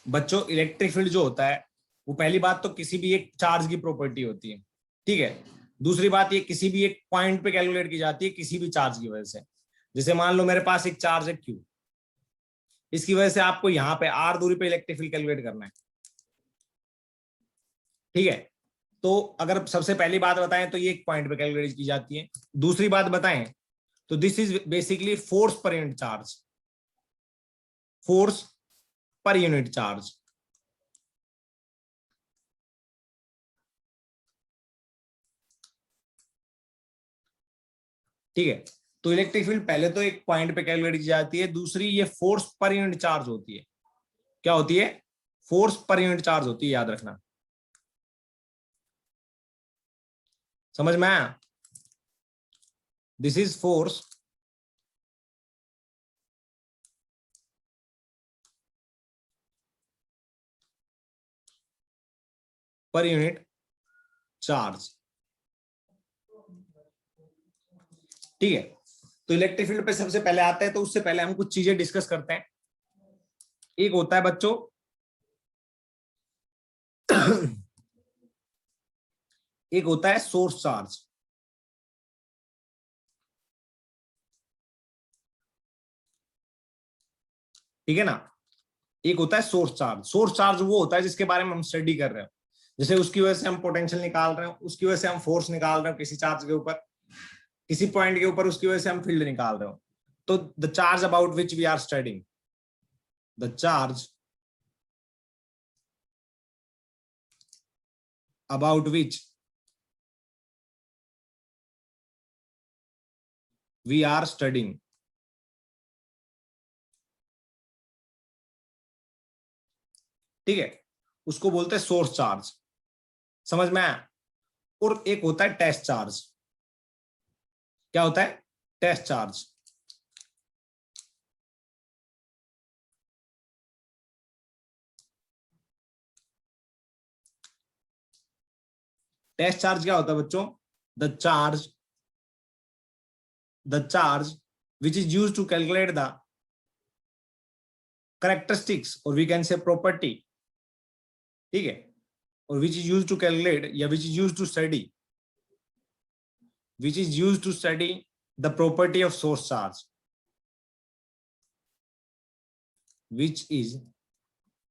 बच्चों electric field जो होता है वो पहली बात तो किसी भी एक चार्ज की प्रॉपर्टी होती है, ठीक है। दूसरी बात ये किसी भी एक पॉइंट पे कैलकुलेट की जाती है किसी भी चार्ज की वजह से। जैसे मान लो मेरे पास एक चार्ज है Q, इसकी वजह से आपको यहाँ पे R दूरी पे इलेक्ट्रिक फील्ड कैलकुलेट करना है, ठीक है। तो अगर सबसे पहली बात बताएं तो ये एक पॉइंट पे कैलकुलेट की जाती है। दूसरी बात बताएं तो this is basically force per unit charge, force per unit charge, ठीक है। तो इलेक्ट्रिक फील्ड पहले तो एक पॉइंट पे कैलकुलेट की जाती है, दूसरी ये फोर्स पर यूनिट चार्ज होती है। क्या होती है? फोर्स पर यूनिट चार्ज होती है, याद रखना। समझ में आया? This is force per unit charge, ठीक है। तो इलेक्ट्रिक फील्ड पे सबसे पहले आते हैं, तो उससे पहले हम कुछ चीजें डिस्कस करते हैं। एक होता है बच्चों एक होता है सोर्स चार्ज, ठीक है ना। एक होता है सोर्स चार्ज। सोर्स चार्ज वो होता है जिसके बारे में हम स्टडी कर रहे हैं, जैसे उसकी वजह से हम पोटेंशियल निकाल रहे हैं, उसकी वजह से हम फोर्स निकाल रहे हैं किसी चार्ज के ऊपर, किसी पॉइंट के ऊपर उसकी वजह से हम फील्ड निकाल रहे हो। तो the charge about which we are studying, the charge about which we are studying, ठीक है, उसको बोलते हैं सोर्स चार्ज। समझ में आया? और एक होता है टेस्ट चार्ज। क्या होता है? Test charge. टेस्ट चार्ज क्या होता है बच्चों? The charge which is used to calculate the characteristics or we can say property, ठीक है, और which is used to calculate या which is used to study the property of source charge, which is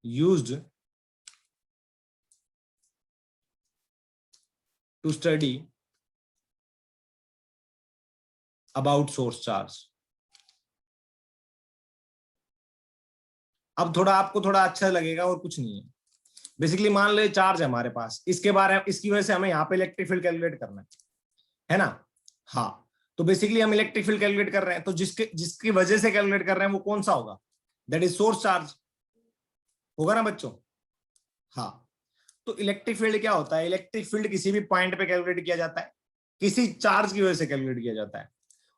used to study about source charge। अब थोड़ा आपको थोड़ा अच्छा लगेगा और कुछ नहीं है। बेसिकली मान लो चार्ज है हमारे पास, इसके बारे में इसकी वजह से हमें यहाँ पे इलेक्ट्रिक फील्ड कैलकुलेट करना है ना। हाँ, तो बेसिकली हम इलेक्ट्रिक फील्ड कैलकुलेट कर रहे हैं, तो जिसकी वजह से कैलकुलेट कर रहे हैं वो कौन सा होगा? दैट इज सोर्स चार्ज, होगा ना बच्चों। हाँ, तो इलेक्ट्रिक फील्ड क्या होता है? इलेक्ट्रिक फील्ड किसी भी पॉइंट पे कैलकुलेट किया जाता है, किसी चार्ज की वजह से कैलकुलेट किया जाता है,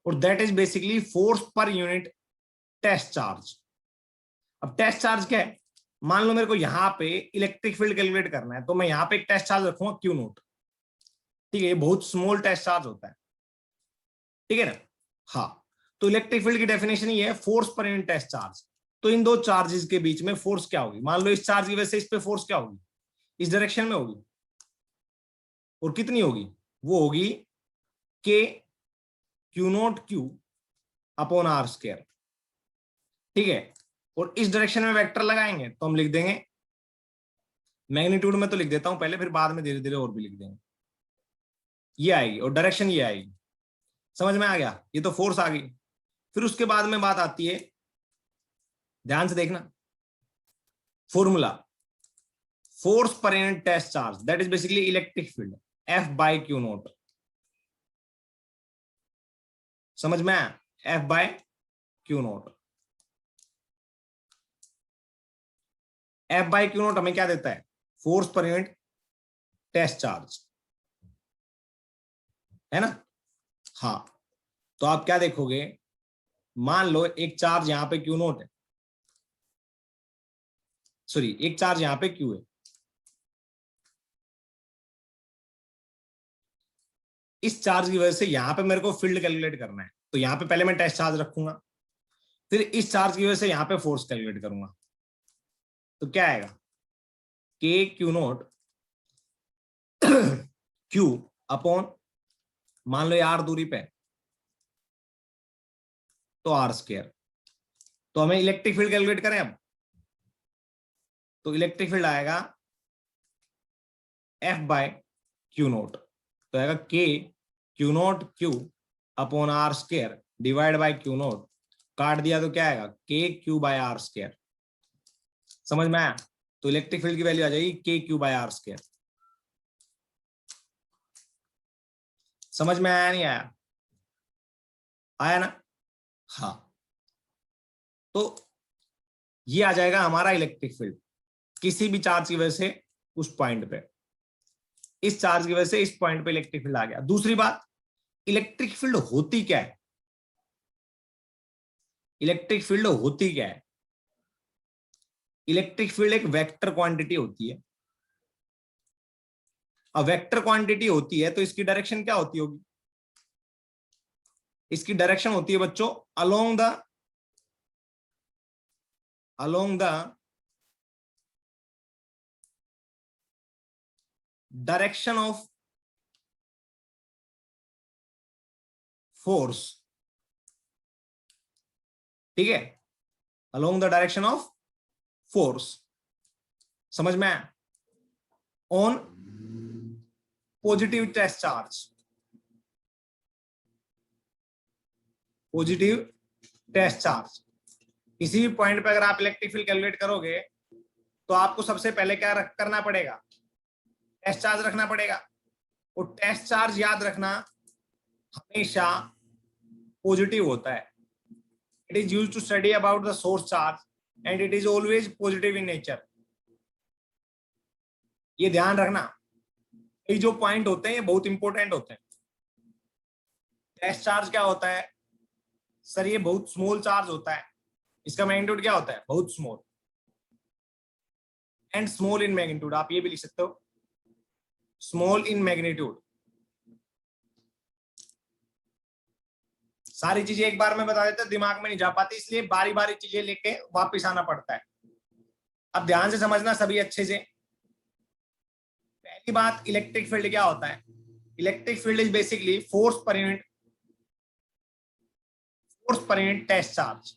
और that is basically force per unit test charge. अब टेस्ट चार्ज क्या है? मान लो मेरे को यहाँ पे इलेक्ट्रिक फील्ड कैलकुलेट करना है, तो मैं यहाँ पे एक टेस्ट चार्ज रखूंगा Q नोट, ठीक है, ये बहुत स्मॉल टेस्ट चार्ज होता है, ठीक है ना। हाँ, तो इलेक्ट्रिक फील्ड की डेफिनेशन ये है force per unit test charge. तो इन दो चार्जेस के बीच में फोर्स क्या होगी? मान लो इस चार्ज की वजह से इस पे फोर्स क्या होगी? इस डायरेक्शन में होगी, और कितनी होगी? वो होगी के Q note Q upon R square, ठीक है। और इस डायरेक्शन में वेक्टर लगाएंगे तो हम लिख देंगे, मैग्नीट्यूड में तो लिख देता हूं पहले, फिर बाद में धीरे धीरे और भी लिख देंगे। ये आएगी और डायरेक्शन ये आएगी। समझ में आ गया? ये तो फोर्स आ गई। फिर उसके बाद में बात आती है, ध्यान से देखना, formula force per unit test charge, that is basically electric field, F by Q nought. समझ में आया? F by Q nought. F by Q nought हमें क्या देता है? Force per unit test charge, है ना। हाँ, तो आप क्या देखोगे, मान लो एक चार्ज यहां पे Q नोट है, सॉरी एक चार्ज यहां पे Q है, इस चार्ज की वजह से यहां पे मेरे को फील्ड कैलकुलेट करना है, तो यहां पे पहले मैं टेस्ट चार्ज रखूंगा, फिर इस चार्ज की वजह से यहां पे फोर्स कैलकुलेट करूंगा, तो क्या आएगा, K Q nought Q upon, मान लो ये आर दूरी पे, तो आर स्क्वायर। तो हमें इलेक्ट्रिक फील्ड कैलकुलेट करें अब, तो इलेक्ट्रिक फील्ड आएगा एफ बाय क्यू नॉट, तो आएगा K Q nought Q upon R square divide by Q nought, काट दिया तो क्या आएगा, K Q by R square. समझ में आया? तो इलेक्ट्रिक फील्ड की वैल्यू आ जाएगी के क्यू बाय आर स्क्वायर। समझ में आया नहीं आया? आया ना? हाँ, तो ये आ जाएगा हमारा इलेक्ट्रिक फील्ड किसी भी चार्ज की वजह से उस पॉइंट पे, इस चार्ज की वजह से इस पॉइंट पे इलेक्ट्रिक फील्ड आ गया। दूसरी बात, इलेक्ट्रिक फील्ड होती क्या है? इलेक्ट्रिक फील्ड होती क्या है? इलेक्ट्रिक फील्ड एक वेक्टर क्वांटिटी होती है। अब वेक्टर क्वांटिटी होती है तो इसकी डायरेक्शन क्या होती होगी? इसकी डायरेक्शन होती है बच्चों along the direction of force. ठीक है, along the direction of force. समझ में आया? On positive test charge, positive test charge, किसी भी पॉइंट पे अगर आप इलेक्ट्रिक फील्ड कैलकुलेट करोगे तो आपको सबसे पहले क्या करना पड़ेगा, टेस्ट चार्ज रखना पड़ेगा। और टेस्ट चार्ज याद रखना हमेशा पॉजिटिव होता है। It is used to study about the source charge and it is always positive in nature. ये ध्यान रखना, ये जो पॉइंट होते हैं ये बहुत इंपॉर्टेंट होते हैं। टेस्ट चार्ज क्या होता है सर? ये बहुत स्मॉल चार्ज होता है, इसका मैग्नीट्यूड क्या होता है, बहुत small, and small in magnitude. आप ये भी लिख सकते हो, स्मॉल इन मैग्नीट्यूड। सारी चीजें एक बार में बता देते दिमाग में नहीं जा पाती, इसलिए बारी बारी चीजें लेके वापस आना पड़ता है। अब ध्यान से समझना सभी अच्छे से। पहली बात, इलेक्ट्रिक फील्ड क्या होता है? Electric field is basically force per unit test charge.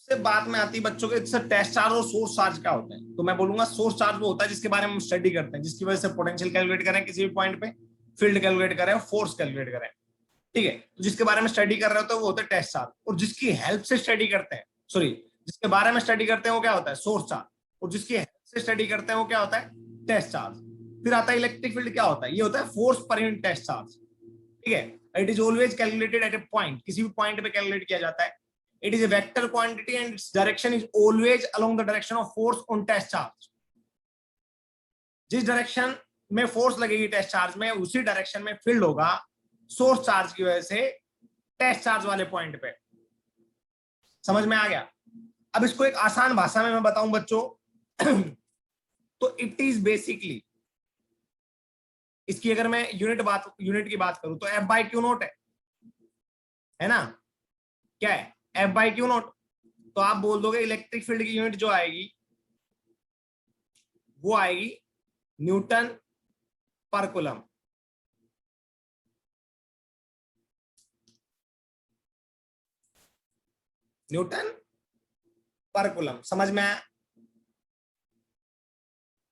से बात में आती है बच्चों के, टेस्ट चार्ज और सोर्स चार्ज क्या होते हैं? तो मैं बोलूंगा सोर्स चार्ज वो होता है जिसके बारे में हम स्टडी करते हैं, जिसकी वजह से पोटेंशियल कैलकुलेट करें किसी भी पॉइंट पे, फील्ड कैलकुलेट करें, फोर्स कैलकुलेट करें। ठीक है, तो जिसके बारे में स्टडी कर रहे होते हैं वो होता है टेस्ट चार्ज, और जिसकी हेल्प से स्टडी करते हैं, सॉरी, जिसके बारे में स्टडी करते हैं वो क्या होता है, सोर्स चार्ज, और जिसकी हेल्प से स्टडी करते हैं वो क्या होता है, टेस्ट चार्ज। फिर आता है इलेक्ट्रिक फील्ड, क्या होता है? ये होता है force per unit test charge. ठीक है, it is always calculated at a point, किसी भी पॉइंट पे कैलकुलेट किया जाता है। It is a vector quantity and its direction is always along the direction of force on test charge. जिस direction में फोर्स लगेगी टेस्ट चार्ज में, उसी डायरेक्शन में फील्ड होगा सोर्स चार्ज की वजह से टेस्ट चार्ज वाले पॉइंट पे। समझ में आ गया? अब इसको एक आसान भाषा में मैं बताऊं बच्चों तो इट इज बेसिकली, इसकी अगर मैं यूनिट की बात करूं तो एफ बाई क्यू नॉट है ना? क्या है? F by Q nought. तो आप बोल दोगे इलेक्ट्रिक फील्ड की यूनिट जो आएगी वो आएगी न्यूटन पर कूलम। न्यूटन पर कूलम। समझ में आया?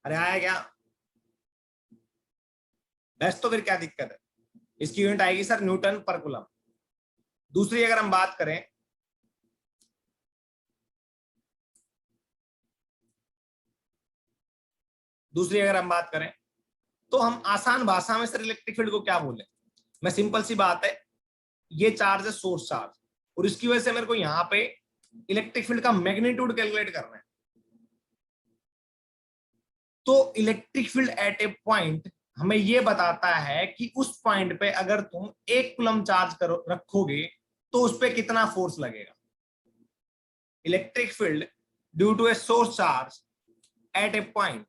अरे आया क्या? बस तो फिर क्या दिक्कत है? इसकी यूनिट आएगी सर न्यूटन पर कूलम। दूसरी अगर हम बात करें, तो हम आसान भाषा में सर इलेक्ट्रिक फील्ड को क्या बोले? मैं सिंपल सी बात है, ये चार्ज है सोर्स चार्ज, और इसकी वजह से मेरे को यहां पे इलेक्ट्रिक फील्ड का मैग्नीट्यूड कैलकुलेट करना है। तो electric field eight a point हमें यह बताता है कि उस पॉइंट पे अगर तुम 1 कूलम चार्ज रखोगे तो उस पर कितना फोर्स लगेगा। Electric field due to a source charge at a point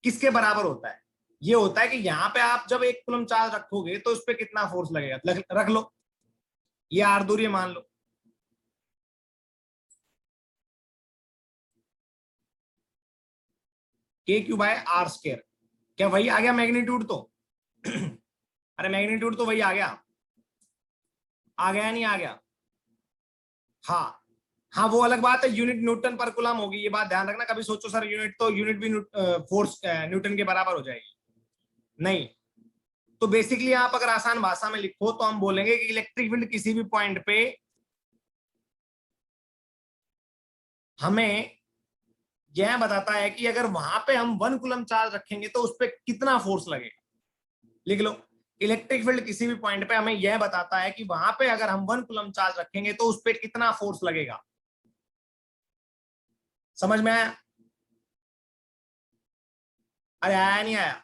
किसके बराबर होता है? ये होता है कि यहां पे आप जब 1 कूलम चार्ज रखोगे तो उस पर कितना फोर्स लगेगा। रख लो, ये आर दूरी मान लो, के क्यू बाय आर स्क्वायर। क्या वही आ गया मैग्नीट्यूड? तो अरे मैग्नीट्यूड तो वही आ गया या नहीं आ गया? हाँ हाँ, वो अलग बात है, यूनिट न्यूटन पर कूलम होगी, ये बात ध्यान रखना। कभी सोचो सर यूनिट तो यूनिट भी फोर्स न्यूटन के बराबर हो जाएगी, नहीं। तो बेसिकली आप अगर आसान भाषा में लिखो तो हम बोलेंगे कि इलेक्ट्रिक फील्ड किसी भी पॉइंट पे हमें यह बताता है कि अगर वहां पे हम 1 कूलम चार्ज रखेंगे तो उस पर कितना फोर्स लगेगा। लिख लो, इलेक्ट्रिक फील्ड किसी भी पॉइंट पे हमें यह बताता है कि वहां पे अगर हम 1 कूलम चार्ज रखेंगे तो उस पर कितना फोर्स लगेगा। समझ में आया? अरे आया नहीं आया?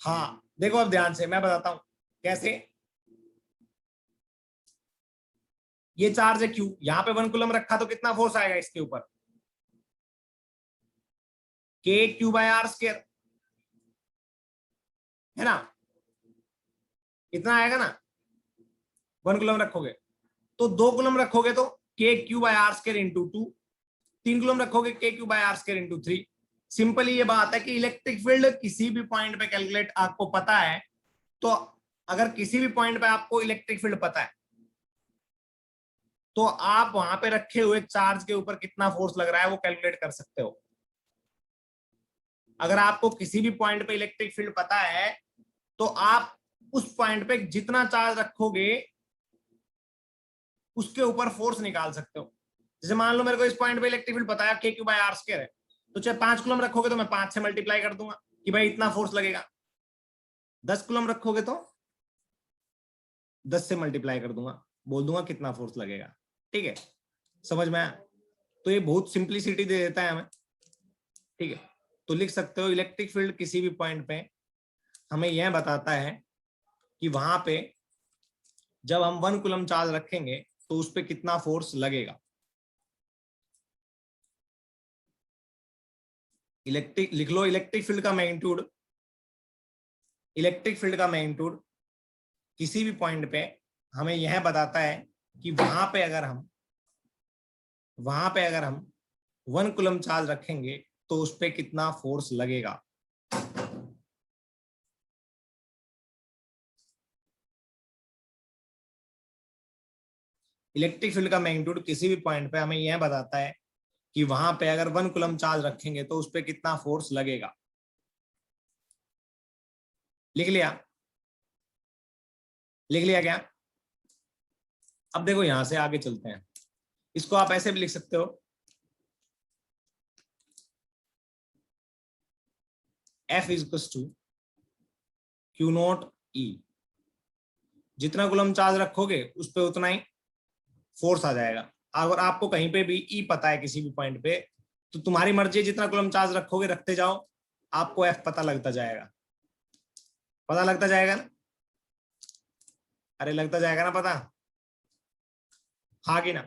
हाँ देखो अब ध्यान से मैं बताता हूं कैसे। ये चार्ज है क्यू, यहां पे 1 कूलम रखा तो कितना फोर्स आएगा इसके ऊपर? के क्यू बाय आर स्क्वायर, है ना? इतना आएगा ना। 1 कूलम रखोगे तो 2 कूलम रखोगे तो K Q by R square into 2, 3 coulomb रखोगे K Q by R square into 3। Simply ये बात है कि इलेक्ट्रिक फील्ड किसी भी पॉइंट पे कैलकुलेट आपको पता है, तो अगर किसी भी पॉइंट पे आपको इलेक्ट्रिक फील्ड पता है तो आप वहां पे रखे हुए चार्ज के ऊपर कितना फोर्स लग रहा है वो कैलकुलेट कर सकते हो। अगर आपको किसी भी पॉइंट पे इलेक्ट्रिक फील्ड पता है तो आप उस पॉइंट पे जितना चार्ज रखोगे उसके ऊपर फोर्स निकाल सकते हो। जैसे मान लो मेरे को इस पॉइंट पे इलेक्ट्रिक फील्ड पता है के क्यू बाय आर स्क्वायर है, तो चाहे 5 कूलम रखोगे तो मैं 5 से मल्टीप्लाई कर दूंगा कि भाई इतना फोर्स लगेगा। 10 कूलम रखोगे तो 10 से मल्टीप्लाई कर दूंगा, बोल दूंगा कितना फोर्स लगेगा। ठीक है, समझ में आया? तो ये बहुत सिंप्लिसिटी दे देता है हमें। ठीक है, तो लिख सकते हो इलेक्ट्रिक फील्ड किसी भी पॉइंट पे हमें यह बताता है कि वहां पे जब हम 1 कूलम चार्ज रखेंगे तो उस पर कितना फोर्स लगेगा। इलेक्ट्रिक लिख लो, इलेक्ट्रिक फील्ड का मैग्नीट्यूड, इलेक्ट्रिक फील्ड का मैग्नीट्यूड किसी भी पॉइंट पे हमें यह बताता है कि वहां पे अगर हम 1 कूलम चार्ज रखेंगे तो उस पर कितना फोर्स लगेगा। इलेक्ट्रिक फील्ड का मैग्नीट्यूड किसी भी पॉइंट पे हमें यह बताता है कि वहां पे अगर 1 कूलम चार्ज रखेंगे तो उस पर कितना फोर्स लगेगा। लिख लिया? लिख लिया क्या? अब देखो यहां से आगे चलते हैं, इसको आप ऐसे भी लिख सकते हो, F is to q naught E. जितना कूलम चार्ज रखोगे उस पर उतना ही फोर्स आ जाएगा। अगर आपको कहीं पे भी ई पता है किसी भी पॉइंट पे तो तुम्हारी मर्जी, जितना कूलम चार्ज रखोगे रखते जाओ, आपको एफ पता लगता जाएगा। पता लगता जाएगा ना? अरे लगता जाएगा ना पता, हाँ कि ना?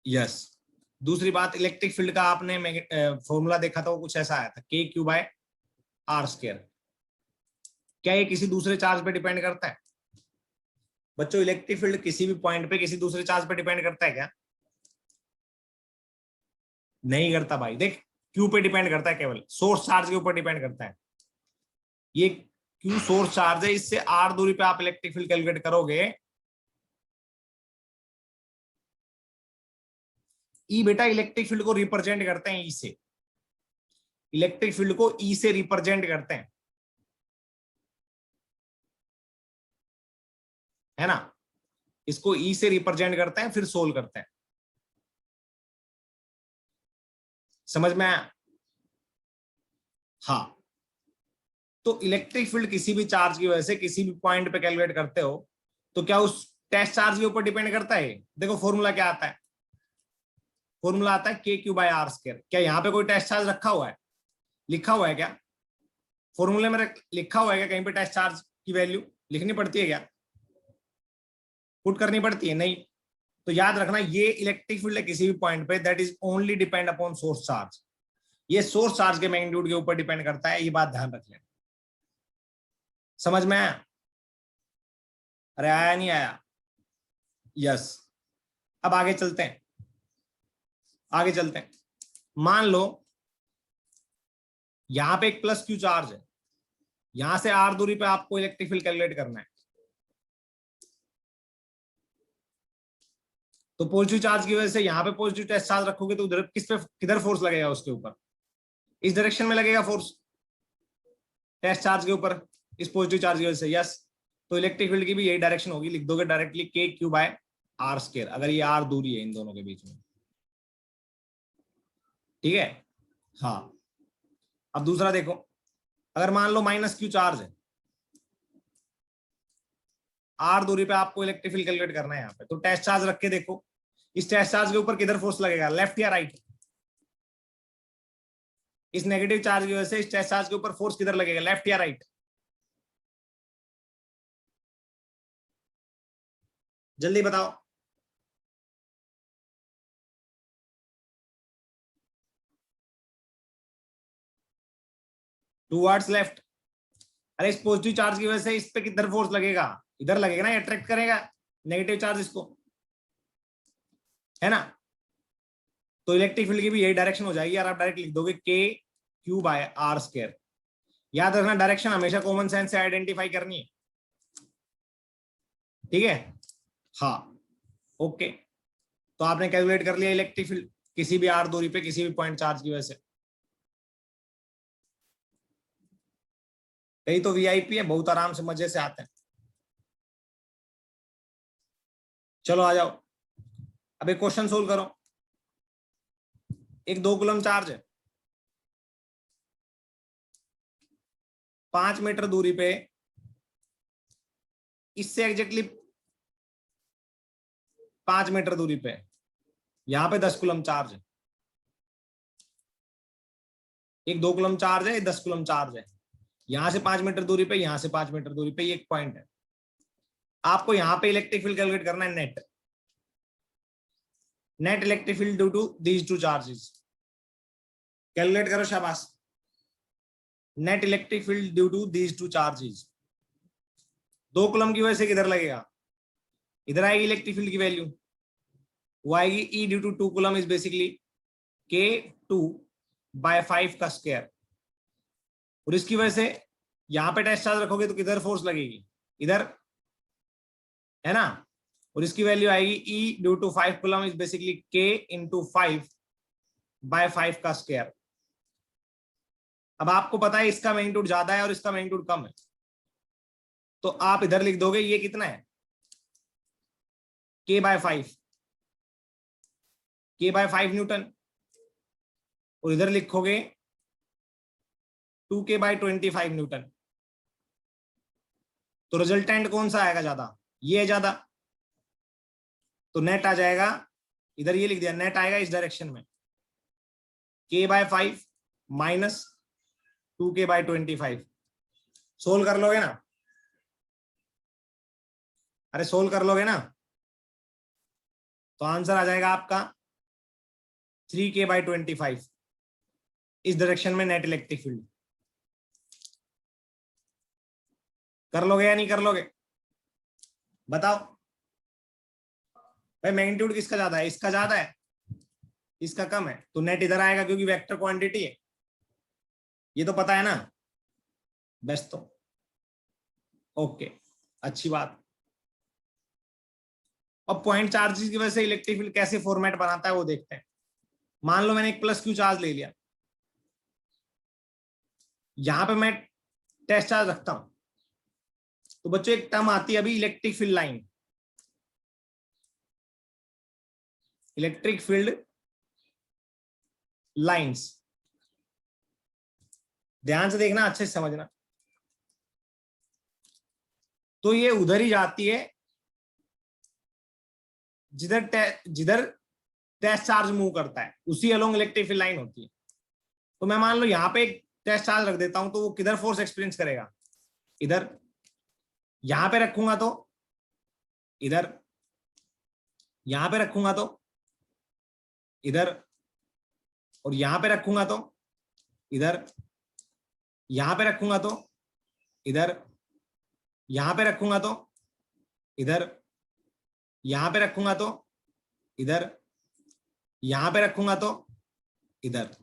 यस। दूसरी बात, इलेक्ट्रिक फील्ड का आपने फॉर्मूला देखा था, वो कुछ ऐसा आया था के क्यू बाय आर स्क्वायर। क्या ये किसी दूसरे चार्ज पे डिपेंड करता है? बच्चों इलेक्ट्रिक फील्ड किसी भी पॉइंट पे किसी दूसरे चार्ज पे डिपेंड करता है क्या? नहीं करता भाई। देख, क्यू पे डिपेंड करता है, केवल सोर्स चार्ज के ऊपर डिपेंड करता है। ये क्यू सोर्स चार्ज है, इससे आर दूरी पे आप इलेक्ट्रिक फील्ड कैलकुलेट करोगे। ई बेटा इलेक्ट्रिक फील्ड को रिप्रेजेंट करते हैं ई से, इलेक्ट्रिक फील्ड को ई से रिप्रेजेंट करते हैं, है ना? इसको ई से रिप्रेजेंट करते हैं फिर सोल्व करते हैं। समझ में आया? हाँ। तो इलेक्ट्रिक फील्ड किसी भी चार्ज की वजह से किसी भी पॉइंट पे कैलकुलेट करते हो तो क्या उस टेस्ट चार्ज के ऊपर डिपेंड करता है? देखो फॉर्मूला क्या आता है, फॉर्मूला आता है के क्यू बाय आर स्क्वायर। क्या यहाँ पे कोई टेस्ट चार्ज रखा हुआ है, लिखा हुआ है क्या? फॉर्मूले में लिखा हुआ है क्या कहीं पे टेस्ट चार्ज की वैल्यू लिखनी पड़ती है क्या? पुट करनी पड़ती है? नहीं। तो याद रखना, ये इलेक्ट्रिक फील्ड है किसी भी पॉइंट पे, that is only depend upon source charge. ये सोर्स चार्ज के मैग्नीट्यूड के ऊपर डिपेंड करता है, ये बात ध्यान रख लेना। समझ में आया? अरे आया नहीं आया? यस। अब आगे चलते हैं, आगे चलते हैं। मान लो यहां पे एक प्लस क्यू चार्ज है, यहां से आर दूरी पे आपको इलेक्ट्रिक फील्ड कैलकुलेट करना है। तो पॉजिटिव चार्ज की वजह से यहां पे पॉजिटिव टेस्ट चार्ज रखोगे तो उधर किस पे किधर फोर्स लगेगा, उसके ऊपर इस डायरेक्शन में लगेगा फोर्स टेस्ट चार्ज के ऊपर, इस पॉजिटिव चार्ज की वजह से। यस, तो इलेक्ट्रिक फील्ड की भी यही डायरेक्शन होगी, लिख दोगे डायरेक्टली के क्यू बाय आर स्क्वायर, अगर ये आर दूरी है इन दोनों के बीच में। ठीक है, हाँ। अब दूसरा देखो, अगर मान लो माइनस क्यू चार्ज है, आर दूरी पे आपको इलेक्ट्रिक फील्ड कैलकुलेट करना है यहाँ पे, तो टेस्ट चार्ज रख के देखो इस टेस्ट चार्ज के ऊपर किधर फोर्स लगेगा, लेफ्ट या राइट। इस नेगेटिव चार्ज की वजह से इस टेस्ट चार्ज के ऊपर फोर्स किधर लगेगा, लेफ्ट या राइट। जल्दी बताओ। Towards left. अरे इस पॉजिटिव चार्ज की वजह से इस पे किधर फोर्स लगेगा, इधर लगेगा ना, अट्रैक्ट करेगा नेगेटिव चार्ज इसको, है ना। तो इलेक्ट्रिक फील्ड की भी यही डायरेक्शन हो जाएगी, और आप डायरेक्ट लिख दोगे के क्यू बाय आर स्क्वायर। याद रखना डायरेक्शन हमेशा कॉमन सेंस से आइडेंटिफाई करनी है, ठीक है। हाँ, ओके। तो आपने कैलकुलेट कर लिया इलेक्ट्रिक फील्ड किसी भी आर दूरी पे किसी भी पॉइंट चार्ज की वजह से। कई तो वीआईपी है, बहुत आराम से मजे से आते हैं। चलो आ जाओ, अब एक क्वेश्चन सोल्व करो। एक 2 कूलम चार्ज है, 5 मीटर दूरी पे, इससे एग्जैक्टली 5 मीटर दूरी पे यहां पे 10 कूलम चार्ज है। एक 2 कूलम चार्ज है, 10 कूलम चार्ज है, यहां से 5 मीटर दूरी पे, यहां से 5 मीटर दूरी पे, ये एक पॉइंट है। आपको यहां पे इलेक्ट्रिक फील्ड कैलकुलेट करना है, net net electric field due to these two charges. Calculate करो, शाबाश। Net electric field due to these two charges. 2 coulomb की वजह से किधर लगेगा, इधर आएगी इलेक्ट्रिक फील्ड की वैल्यू, वो आएगी E due to 2 coulomb is basically k 2 bye 5 का स्क्वायर। और इसकी वजह से यहां पे टेस्ट चार्ज रखोगे तो किधर फोर्स लगेगी, इधर, है ना। और इसकी वैल्यू आएगी E due to 5 coulomb is basically k into 5 by 5 का स्क्वायर। अब आपको पता है इसका मैग्नीट्यूड ज्यादा है और इसका मैग्नीट्यूड कम है, तो आप इधर लिख दोगे ये कितना है, के बाय 5, के बाय 5 न्यूटन, और इधर लिखोगे 2k बाय 25 न्यूटन। तो रिजल्टेंट कौन सा आएगा ज्यादा, ये है ज्यादा, तो नेट आ जाएगा, इधर ये लिख दिया, नेट आएगा इस डायरेक्शन में, k by 5 minus 2k by 25। Solve कर लोगे ना, अरे सोल्व कर लोगे ना, तो आंसर आ जाएगा आपका 3k बाय 25 इस डायरेक्शन में नेट इलेक्ट्रिक फील्ड। कर लोगे या नहीं कर लोगे, बताओ भाई। मैग्नीट्यूड किसका ज्यादा है, इसका ज्यादा है, इसका कम है, तो नेट इधर आएगा क्योंकि वेक्टर क्वांटिटी है, ये तो पता है ना। बेस्ट, तो ओके, अच्छी बात। अब पॉइंट चार्जेस की वजह से इलेक्ट्रिक फील्ड कैसे फॉर्मेट बनाता है वो देखते हैं। मान लो मैंने एक प्लस क्यू चार्ज ले लिया, यहां पे मैं टेस्ट चार्ज रखता हूं, तो बच्चों एक टर्म आती है अभी, electric field line. Electric field lines, ध्यान से देखना, अच्छे से समझना। तो ये उधर ही जाती है जिधर जिधर टेस्ट चार्ज मूव करता है, उसी अलोंग इलेक्ट्रिक फील्ड लाइन होती है। तो मैं मान लो यहां पे एक टेस्ट चार्ज रख देता हूं, तो वो किधर फोर्स एक्सपीरियंस करेगा, इधर। यहां पे रखूंगा तो इधर, यहां पे रखूंगा तो इधर, और यहां पे रखूंगा तो इधर, यहां पे रखूंगा तो इधर, यहां पे रखूंगा तो इधर, यहां पे रखूंगा तो इधर, यहां पे रखूंगा तो इधर,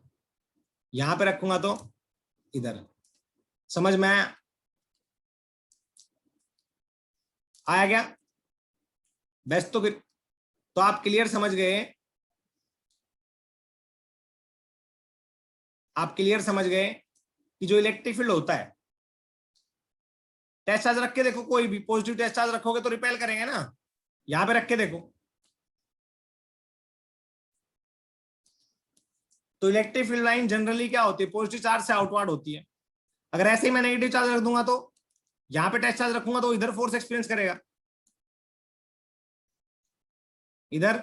यहां पे रखूंगा तो इधर। समझ में आया क्या? बेस्ट। तो फिर तो आप क्लियर समझ गए, आप क्लियर समझ गए कि जो इलेक्ट्रिक फील्ड होता है, टेस्ट चार्ज रख के देखो, कोई भी पॉजिटिव टेस्ट चार्ज रखोगे तो रिपेल करेंगे ना। यहां पे रख के देखो, तो इलेक्ट्रिक फील्ड लाइन जनरली क्या होती है, पॉजिटिव चार्ज से आउटवर्ड होती है। अगर ऐसे ही मैं नेगेटिव चार्ज रख दूंगा तो यहां पे टेस्ट चार्ज रखूंगा तो इधर फोर्स एक्सपीरियंस करेगा, इधर,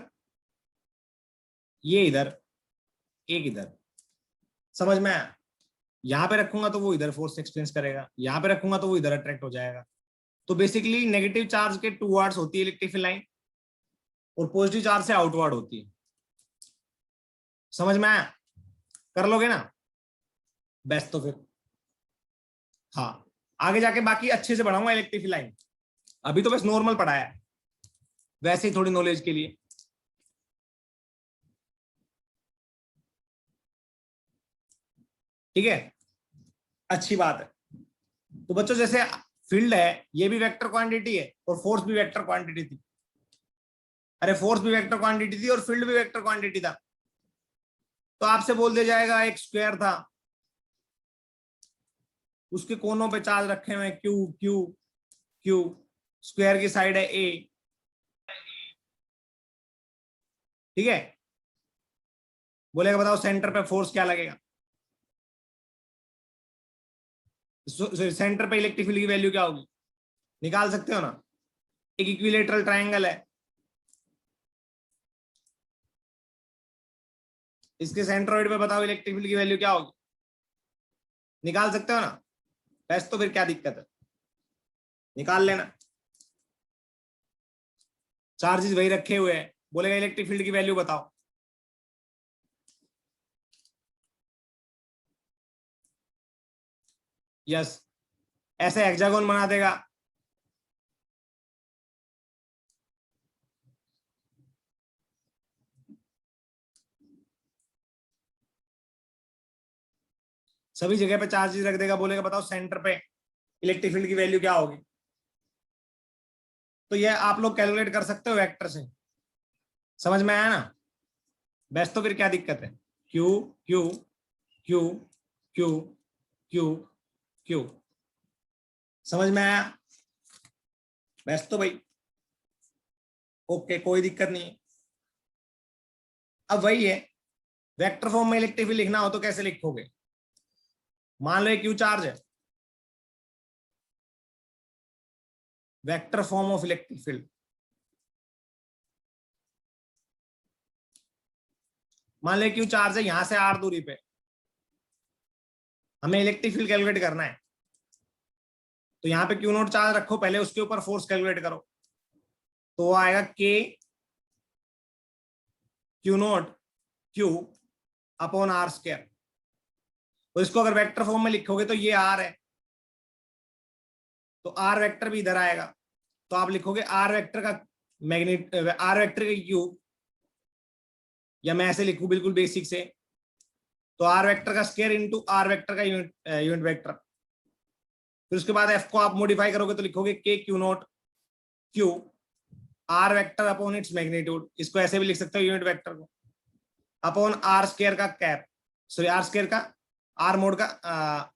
ये इधर, एक इधर। समझ में आया? यहां पे रखूंगा तो वो इधर फोर्स एक्सपीरियंस करेगा, यहां पे रखूंगा तो वो इधर अट्रैक्ट हो जाएगा। तो बेसिकली नेगेटिव चार्ज के टूवर्ड्स होती है इलेक्ट्रिक फील्ड लाइन, और पॉजिटिव चार्ज से आउटवर्ड होती है। समझ में आया? कर लोगे ना? बेस्ट। तो फिर हाँ, आगे जाके बाकी अच्छे से बढ़ाऊंगा इलेक्ट्रिक फील्ड लाइन, अभी तो बस नॉर्मल पढ़ाया है, वैसे ही थोड़ी नॉलेज के लिए। ठीक है, अच्छी बात है। तो बच्चों जैसे फील्ड है, ये भी वेक्टर क्वांटिटी है और फोर्स भी वेक्टर क्वांटिटी थी। अरे फोर्स भी वेक्टर क्वांटिटी थी और फील्ड भी वेक्टर क्वांटिटी था। तो आपसे बोल दिया जाएगा एक स्क्वायर था, उसके कोनों पे चार्ज रखे हुए क्यू क्यू क्यू, स्क्वायर की साइड है ए। ठीक है, बोलेगा बताओ सेंटर पे फोर्स क्या लगेगा, सेंटर पे इलेक्ट्रिक फील्ड की वैल्यू क्या होगी, निकाल सकते हो ना। एक इक्विलेटरल ट्रायंगल है, इसके सेंट्रोइड पे बताओ इलेक्ट्रिक फील्ड की वैल्यू क्या होगी, निकाल सकते हो ना। बस तो फिर क्या दिक्कत है, निकाल लेना। चार्जेस वही रखे हुए हैं, बोलेगा इलेक्ट्रिक फील्ड की वैल्यू बताओ। यस, ऐसे हेक्सागोन बना देगा। सभी जगह पे चार्जेस रख देगा, बोलेगा बताओ सेंटर पे इलेक्ट्रिक फील्ड की वैल्यू क्या होगी। तो ये आप लोग कैलकुलेट कर सकते हो वेक्टर से। समझ में आया ना? बस तो फिर क्या दिक्कत है, Q Q Q Q Q Q. समझ में आया? बस तो भाई ओके, कोई दिक्कत नहीं है। अब वही है, वेक्टर फॉर्म में इलेक्ट्रिक फील्ड लिखना हो तो कैसे लिखोगे। मान लो क्यू चार्ज है, vector form of electric field. मान लो क्यू चार्ज है, यहां से आर दूरी पे हमें इलेक्ट्रिक फील्ड कैलकुलेट करना है। तो यहाँ पे क्यू नोट चार्ज रखो, पहले उसके ऊपर फोर्स कैलकुलेट करो, तो वो आएगा K Q nought Q upon R square. तो इसको अगर वेक्टर फॉर्म में लिखोगे तो ये आर है, तो आर वेक्टर भी इधर आएगा, तो आप लिखोगे आर वेक्टर का मैग्नेट, आर वेक्टर का क्यूब, या मैं ऐसे लिखूं बिल्कुल बेसिक से, तो आर वेक्टर का स्क्वायर इंटू आर वेक्टर का यूनिट वेक्टर। फिर उसके बाद एफ को आप मॉडिफाई करोगे तो लिखोगे K Q nought Q R vector upon its magnitude, इसको ऐसे भी लिख सकते हो यूनिट वेक्टर को, अपॉन आर स्क्वायर का कैप, सॉरी आर स्क्वायर का आर मोड का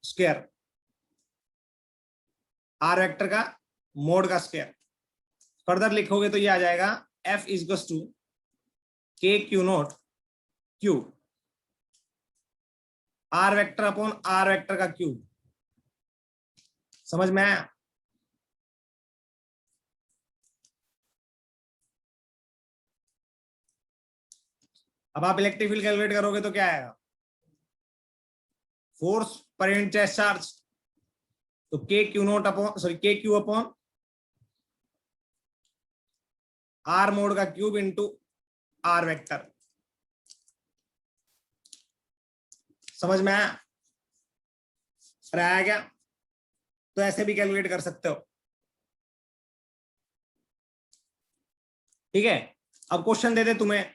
स्क्वायर, आर वेक्टर का मोड का स्क्वायर। फर्दर लिखोगे तो ये आ जाएगा F is to K Q nought Q R vector upon R vector का क्यूब। समझ में आया? अब आप इलेक्ट्रिक फील्ड कैलकुलेट करोगे तो क्या आएगा, फोर्स पर यूनिट चार्ज, तो K Q naught upon sorry के क्यू अपॉन आर मोड का क्यूब इंटू आर वेक्टर। समझ में आया? आया क्या? तो ऐसे भी कैलकुलेट कर सकते हो। ठीक है, अब क्वेश्चन दे दे तुम्हें,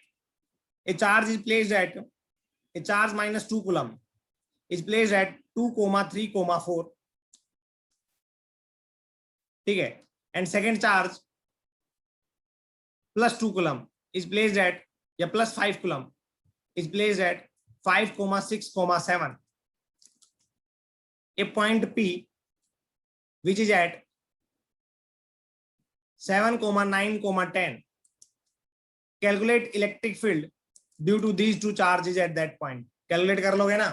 ए charge is placed at a charge minus 2 coulomb is placed at 2,3,4, ठीक है, and second charge plus 2 coulomb is placed at, या plus 5 coulomb is placed at 5,6,7. A point P which is at 7,9,10. Calculate electric field due to these two charges at that point. Calculate कर लोगे ना?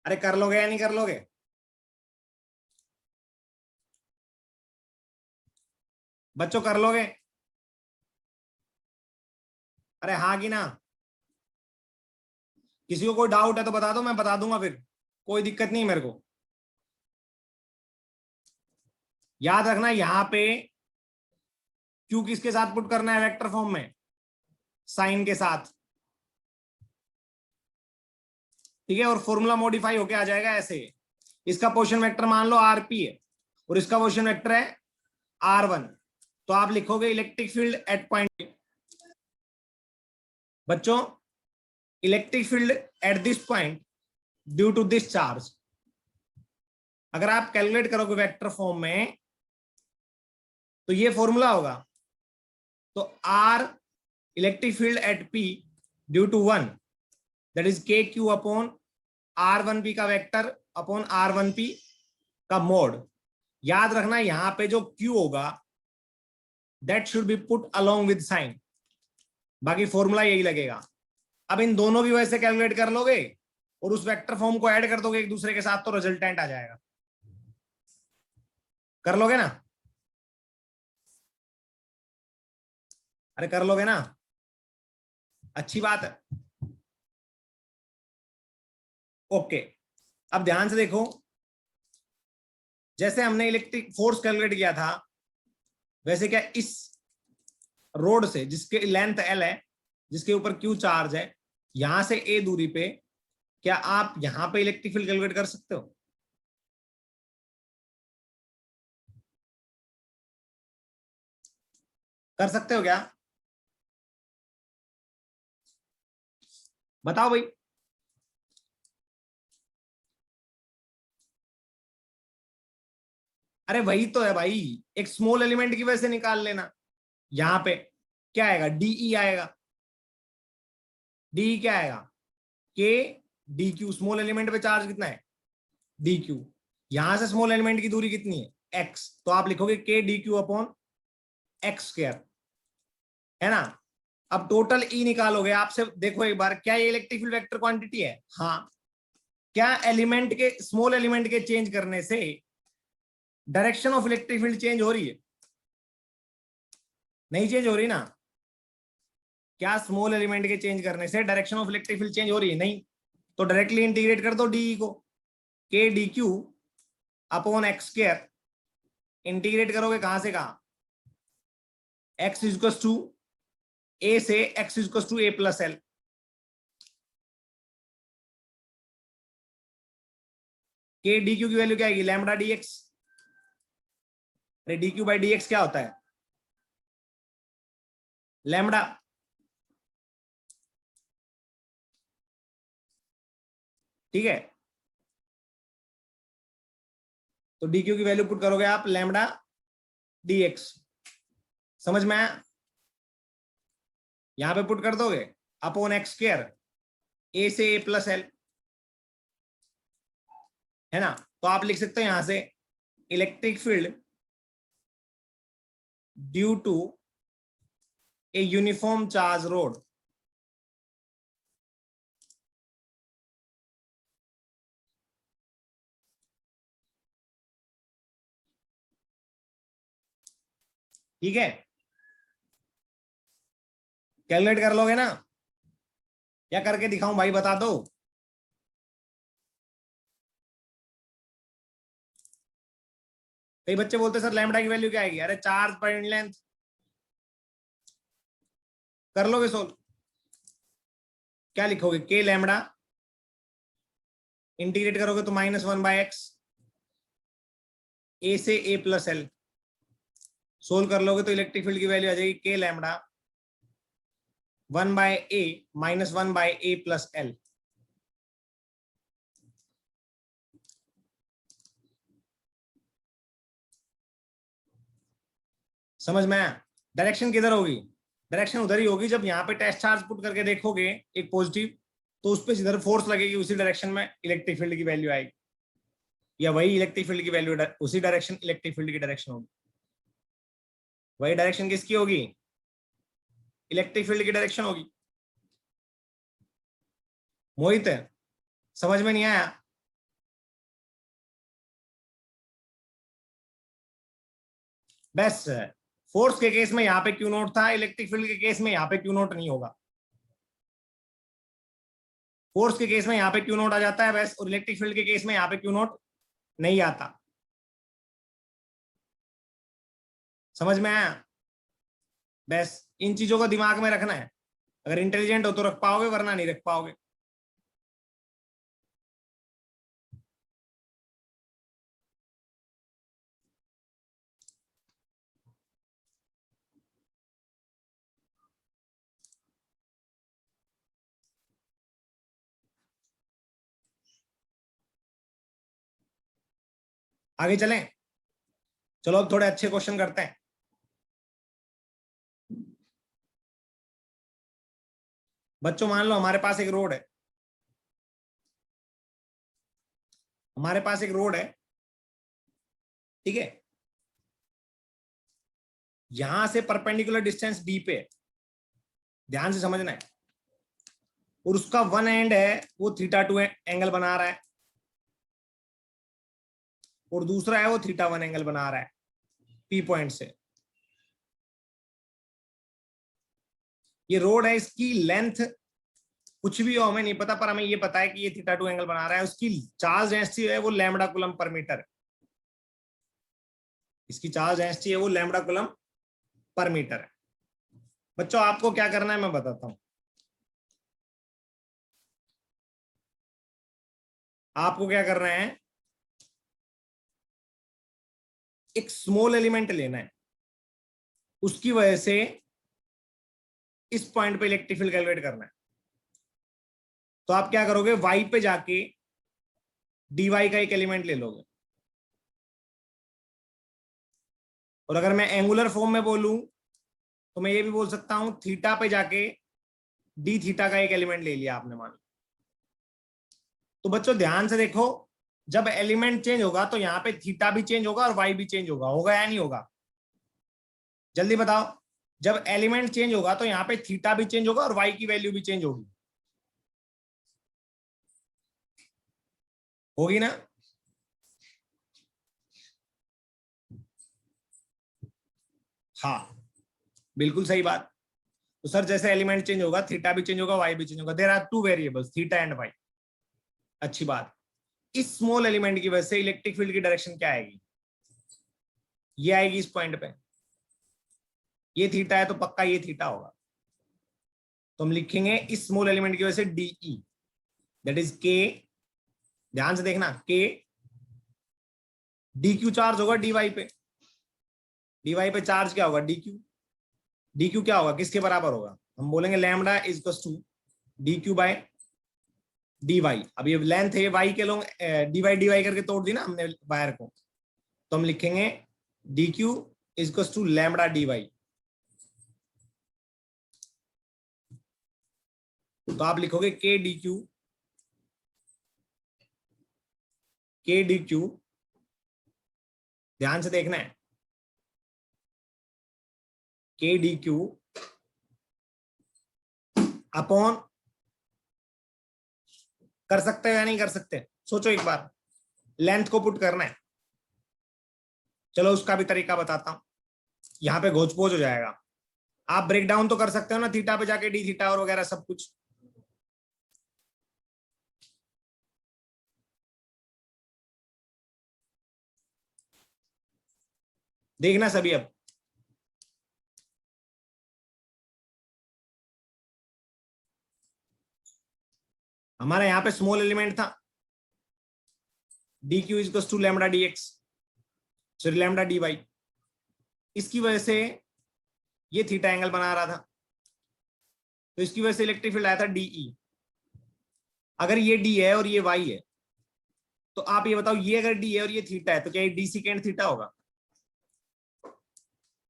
अरे कर लोगे या नहीं कर लोगे? बच्चों कर लोगे? अरे हाँ कि ना? किसी को कोई डाउट है तो बता दो, मैं बता दूंगा, फिर कोई दिक्कत नहीं मेरे को। याद रखना यहां पे क्यू किसके साथ पुट करना है वेक्टर फॉर्म में, साइन के साथ, ठीक है, और फॉर्मूला मॉडिफाई होके आ जाएगा ऐसे। इसका पोजीशन वेक्टर मान लो आरपी है और इसका पोजीशन वेक्टर है R1, तो आप लिखोगे इलेक्ट्रिक फील्ड एट पॉइंट। बच्चों electric field at this point due to this charge, अगर आप कैलकुलेट करोगे वेक्टर फॉर्म में तो ये फॉर्मूला होगा, तो आर electric field at P due to 1 that is K Q upon R1P का वेक्टर अपॉन R1P का मोड। याद रखना यहां पे जो Q होगा that should be put along with sign, बाकी फॉर्मूला यही लगेगा। अब इन दोनों भी वैसे कैलकुलेट कर लोगे और उस वेक्टर फॉर्म को ऐड कर दोगे एक दूसरे के साथ, तो रिजल्टेंट आ जाएगा। कर लोगे ना? अरे कर लोगे ना? अच्छी बात है। ओके, अब ध्यान से देखो, जैसे हमने इलेक्ट्रिक फोर्स कैलकुलेट किया था वैसे क्या इस रोड से जिसके लेंथ L है, जिसके ऊपर Q चार्ज है, यहां से A दूरी पे क्या आप यहां पे इलेक्ट्रिक फील्ड कैलकुलेट कर सकते हो? कर सकते हो क्या? बताओ भाई। अरे वही तो है भाई, एक स्मॉल एलिमेंट की वजह से निकाल लेना। यहां पे क्या आएगा? डीई आएगा। डी क्या आएगा? के डी क्यू। स्मॉल एलिमेंट पे चार्ज कितना है? D Q. यहां से स्मॉल एलिमेंट की दूरी कितनी है? एक्स, तो आप लिखोगे K D Q upon x square, है ना। अब टोटल ई निकालोगे। आपसे देखो एक बार, क्या ये इलेक्ट्रिक फील्ड वेक्टर क्वांटिटी है? हाँ। क्या एलिमेंट के, स्मॉल एलिमेंट के चेंज करने से direction of electric field change हो रही है? नहीं चेंज हो रही ना। क्या स्मॉल एलिमेंट के चेंज करने से direction of electric field change हो रही है? नहीं। तो डायरेक्टली इंटीग्रेट कर दो डी को, k D Q upon x square. Integrate करोगे कहां से कहां? एक्स इज टू ए से x is to a plus l. K D q की वैल्यू क्या आएगी? Lambda D x. अरे d q by d x क्या होता है? लैम्बडा। ठीक है, तो डी क्यू की वैल्यू पुट करोगे आप लैम्बडा डी एक्स। समझ में आया? यहां पे पुट कर दोगे अपॉन एक्स स्क्वायर ए से ए प्लस एल, है ना। तो आप लिख सकते हो यहां से electric field due to a uniform charge rod. ठीक है, कैलकुलेट कर लोगे ना, या करके दिखाऊं भाई? बता दो। कई बच्चे बोलते सर लैम्बडा की वैल्यू क्या आएगी? अरे चार्ज पर लेंथ। कर लोगे सोल्व? क्या लिखोगे? के लैम्बडा, इंटीग्रेट करोगे तो -1/x ए से ए प्लस एल। सोल्व कर लोगे तो इलेक्ट्रिक फील्ड की वैल्यू आ जाएगी के lambda 1/a minus 1/a plus L. समझ में आया? डायरेक्शन किधर होगी? डायरेक्शन उधर ही होगी जब यहाँ पे टेस्ट चार्ज पुट करके देखोगे एक पॉजिटिव, तो उस पर जिधर फोर्स लगेगी उसी डायरेक्शन में इलेक्ट्रिक फील्ड की वैल्यू आएगी, या वही इलेक्ट्रिक फील्ड की वैल्यू उसी डायरेक्शन इलेक्ट्रिक फील्ड की डायरेक्शन होगी। वही डायरेक्शन किसकी होगी? इलेक्ट्रिक फील्ड की डायरेक्शन होगी। मोहित समझ में नहीं आया? बस फोर्स के केस में यहाँ पे क्यू नोट था, इलेक्ट्रिक फील्ड के केस में यहाँ पे क्यू नोट नहीं होगा। फोर्स के केस में यहाँ पे क्यू नोट आ जाता है बस, और इलेक्ट्रिक फील्ड के केस में यहाँ पे क्यू नोट नहीं आता। समझ में आया? बस इन चीजों को दिमाग में रखना है, अगर इंटेलिजेंट हो तो रख पाओगे, वरना नहीं रख पाओगे। आगे चलें? चलो अब थोड़े अच्छे क्वेश्चन करते हैं। बच्चों मान लो हमारे पास एक रोड है, हमारे पास एक रोड है, ठीक है? यहां से परपेंडिकुलर डिस्टेंस डी पे है, ध्यान से समझना है, और उसका वन एंड है वो θ2 एंगल बना रहा है, और दूसरा है वो θ1 एंगल बना रहा है पी पॉइंट से। ये रोड है, इसकी लेंथ कुछ भी हो हमें नहीं पता, पर हमें ये पता है कि ये θ2 एंगल बना रहा है। उसकी चार्ज डेंसिटी है वो लैम्बडा कूलम पर मीटर है, इसकी चार्ज डेंसिटी है वो लैम्बडा कूलम पर मीटर है। बच्चों आपको क्या करना है मैं बताता हूं। आपको क्या करना है, एक स्मॉल एलिमेंट लेना है, उसकी वजह से इस पॉइंट पे इलेक्ट्रिक फील्ड कैलकुलेट करना है। तो आप क्या करोगे, वाई पे जाके dy का एक एलिमेंट ले लोगे, और अगर मैं एंगुलर फॉर्म में बोलूं तो मैं ये भी बोल सकता हूं थीटा पे जाके डी थीटा का एक एलिमेंट ले लिया आपने, मान। तो बच्चों ध्यान से देखो, जब एलिमेंट चेंज होगा तो यहाँ पे थीटा भी चेंज होगा और वाई भी चेंज होगा, होगा या नहीं होगा? जल्दी बताओ। जब एलिमेंट चेंज होगा तो यहाँ पे थीटा भी चेंज होगा और वाई की वैल्यू भी चेंज होगी, होगी ना? हाँ बिल्कुल सही बात। तो सर जैसे एलिमेंट चेंज होगा थीटा भी चेंज होगा, वाई भी चेंज होगा। There are two variables theta and Y. अच्छी बात। इस स्मॉल एलिमेंट की वजह से इलेक्ट्रिक फील्ड की डायरेक्शन क्या आएगी? ये आएगी इस पॉइंट पे। ये थीटा है तो पक्का ये थीटा होगा, तो हम लिखेंगे इस स्मॉल एलिमेंट की वजह से डीई, दैट इज के, ध्यान से देखना, के डी क्यू चार्ज होगा डीवाई पे, डीवाई पे चार्ज क्या होगा? D Q. डी क्यू क्या होगा, किसके बराबर होगा? हम बोलेंगे lambda is equal to D Q by D Y. अब ये लेंथ है वाई के लोग डी वाई करके तोड़ दी ना हमने वायर को, तो हम लिखेंगे D Q is equal to lambda D Y. तो आप लिखोगे K D Q, K D Q, ध्यान से देखना है, के डी क्यू अपॉन, कर सकते हो या नहीं कर सकते? सोचो एक बार, लेंथ को पुट करना है। चलो उसका भी तरीका बताता हूं, यहां पे घोच पोच हो जाएगा। आप ब्रेक डाउन तो कर सकते हो ना, थीटा पे जाके डी थीटा और वगैरह सब कुछ। देखना सभी, अब हमारा यहाँ पे स्मॉल एलिमेंट था D Q is to lambda D X, sorry lambda D Y. इसकी वजह से ये थीटा एंगल बना रहा था, तो इसकी वजह से इलेक्ट्रिक फील्ड आया था डीई। अगर ये डी है और ये वाई है, तो आप ये बताओ, ये अगर डी है और ये थीटा है, तो क्या ये डी सीकेंड थीटा होगा?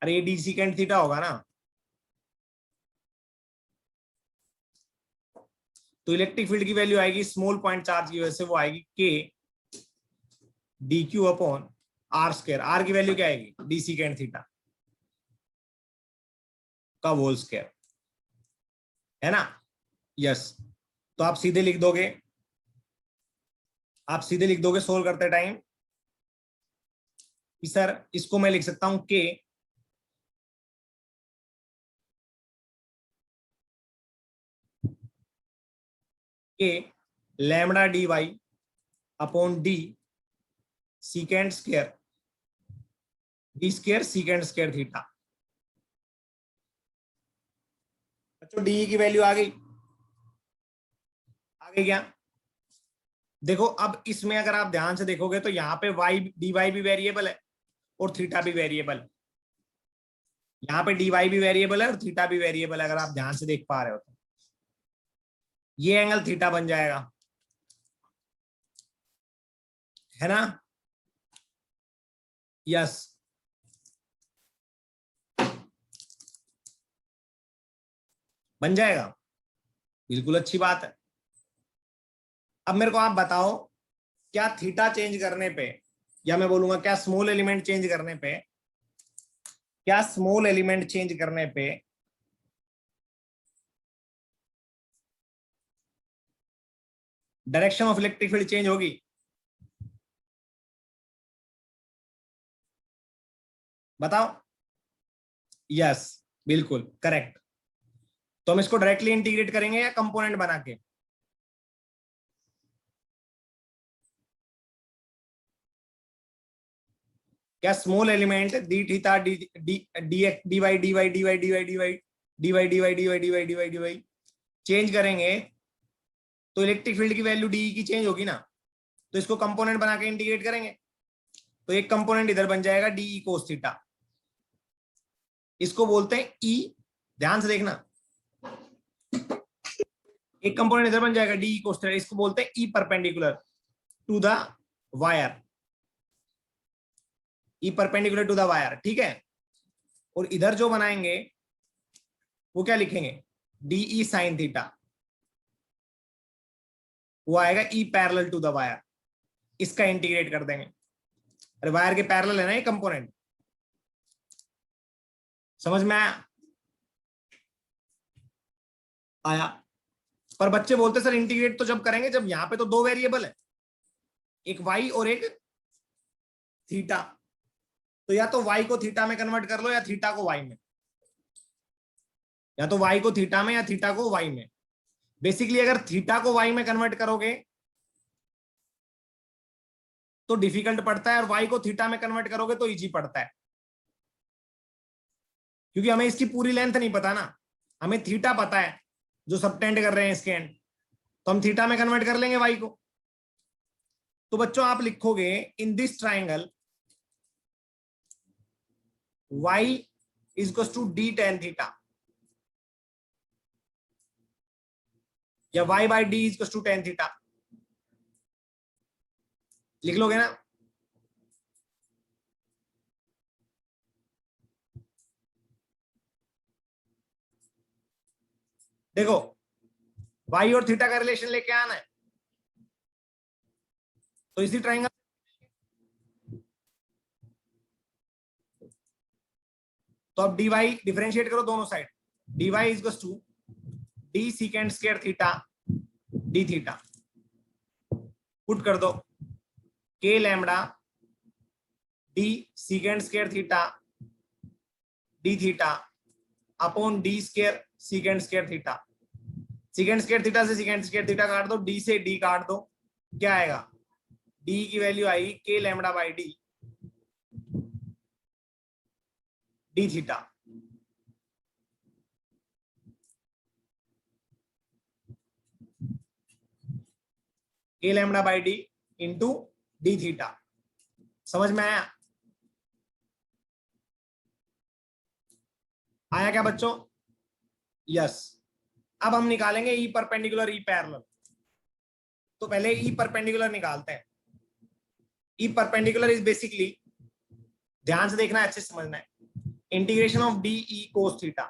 अरे ये डी सीकेंड थीटा होगा ना। तो इलेक्ट्रिक फील्ड की वैल्यू आएगी स्मॉल पॉइंट चार्ज की वजह से, वो आएगी K D Q upon R square. R की वैल्यू क्या आएगी? डी सीकेंड थीटा का होल स्क्वायर, है ना। यस, तो आप सीधे लिख दोगे, सोल्व करते टाइम कि सर इसको मैं लिख सकता हूं K lambda D Y upon D secant square, D square secant square theta. बच्चों डी की वैल्यू आ गई क्या? देखो अब इसमें अगर आप ध्यान से देखोगे तो यहाँ पे वाई डी वाई भी वेरिएबल है और थीटा भी वेरिएबल है। यहाँ पे डी वाई भी वेरिएबल है और थीटा भी वेरिएबल है, अगर आप ध्यान से देख पा रहे हो तो। ये एंगल थीटा बन जाएगा, है ना। यस, बन जाएगा, बिल्कुल अच्छी बात है। अब मेरे को आप बताओ, क्या थीटा चेंज करने पे, या मैं बोलूंगा क्या स्मॉल एलिमेंट चेंज करने पे, direction of electric field change होगी? बताओ। यस, बिल्कुल करेक्ट। तो हम इसको डायरेक्टली इंटीग्रेट करेंगे या कंपोनेंट बना के? क्या small element D theta D D D D Y D Y D Y D Y D Y D Y D Y D Y D Y D Y D Y change करेंगे तो electric field की value D की change होगी ना। तो इसको component बना के इंटीग्रेट करेंगे, तो एक कंपोनेंट इधर बन जाएगा डी ई कोस थीटा, इसको बोलते हैं ई। ध्यान से देखना, एक कंपोनेंट इधर बन जाएगा डी ई कोस थीटा, इसको बोलते हैं E perpendicular to the wire, E perpendicular to the wire, ठीक है। और इधर जो बनाएंगे वो क्या लिखेंगे? डीई साइन थीटा, वो आएगा E parallel to the wire. इसका इंटीग्रेट कर देंगे। अरे वायर के पैरेलल है ना ये कंपोनेंट, समझ में आया? पर बच्चे बोलते सर इंटीग्रेट तो जब करेंगे जब यहाँ पे तो दो वेरिएबल है, एक वाई और एक थीटा, तो या तो वाई को थीटा में कन्वर्ट कर लो या थीटा को वाई में, या तो वाई को थीटा में या थीटा को वाई में। बेसिकली अगर थीटा को वाई में कन्वर्ट करोगे तो डिफिकल्ट पड़ता है, और वाई को थीटा में कन्वर्ट करोगे तो इजी पड़ता है, क्योंकि हमें इसकी पूरी लेंथ नहीं पता ना। हमें थीटा पता है जो सबटेंड कर रहे हैं इसके एंड, तो हम थीटा में कन्वर्ट कर लेंगे वाई को। तो बच्चों आप लिखोगे in this triangle y is equals to d tan theta, या y by d is equals to tan theta, लिख लोगे ना। देखो y और थीटा का रिलेशन लेके आना है, तो इसी ट्राइंगल, तो अब dy डिफरेंशिएट करो दोनों side, dy is equals to d secant square theta d theta, put कर दो k lambda d secant square theta d theta upon d square secant square theta. secant square theta से secant square theta काट दो, d से d काट दो, क्या आएगा? d की वैल्यू आएगी k lambda by d d theta. k lambda by d into d theta. समझ में आया? आया क्या बच्चों? यस, अब हम निकालेंगे ई परपेंडिकुलर ई पैरेलल। तो पहले ई परपेंडिकुलर निकालते हैं। ई परपेंडिकुलर इज बेसिकली, ध्यान से देखना है, अच्छे से समझना है, integration of D E cos theta.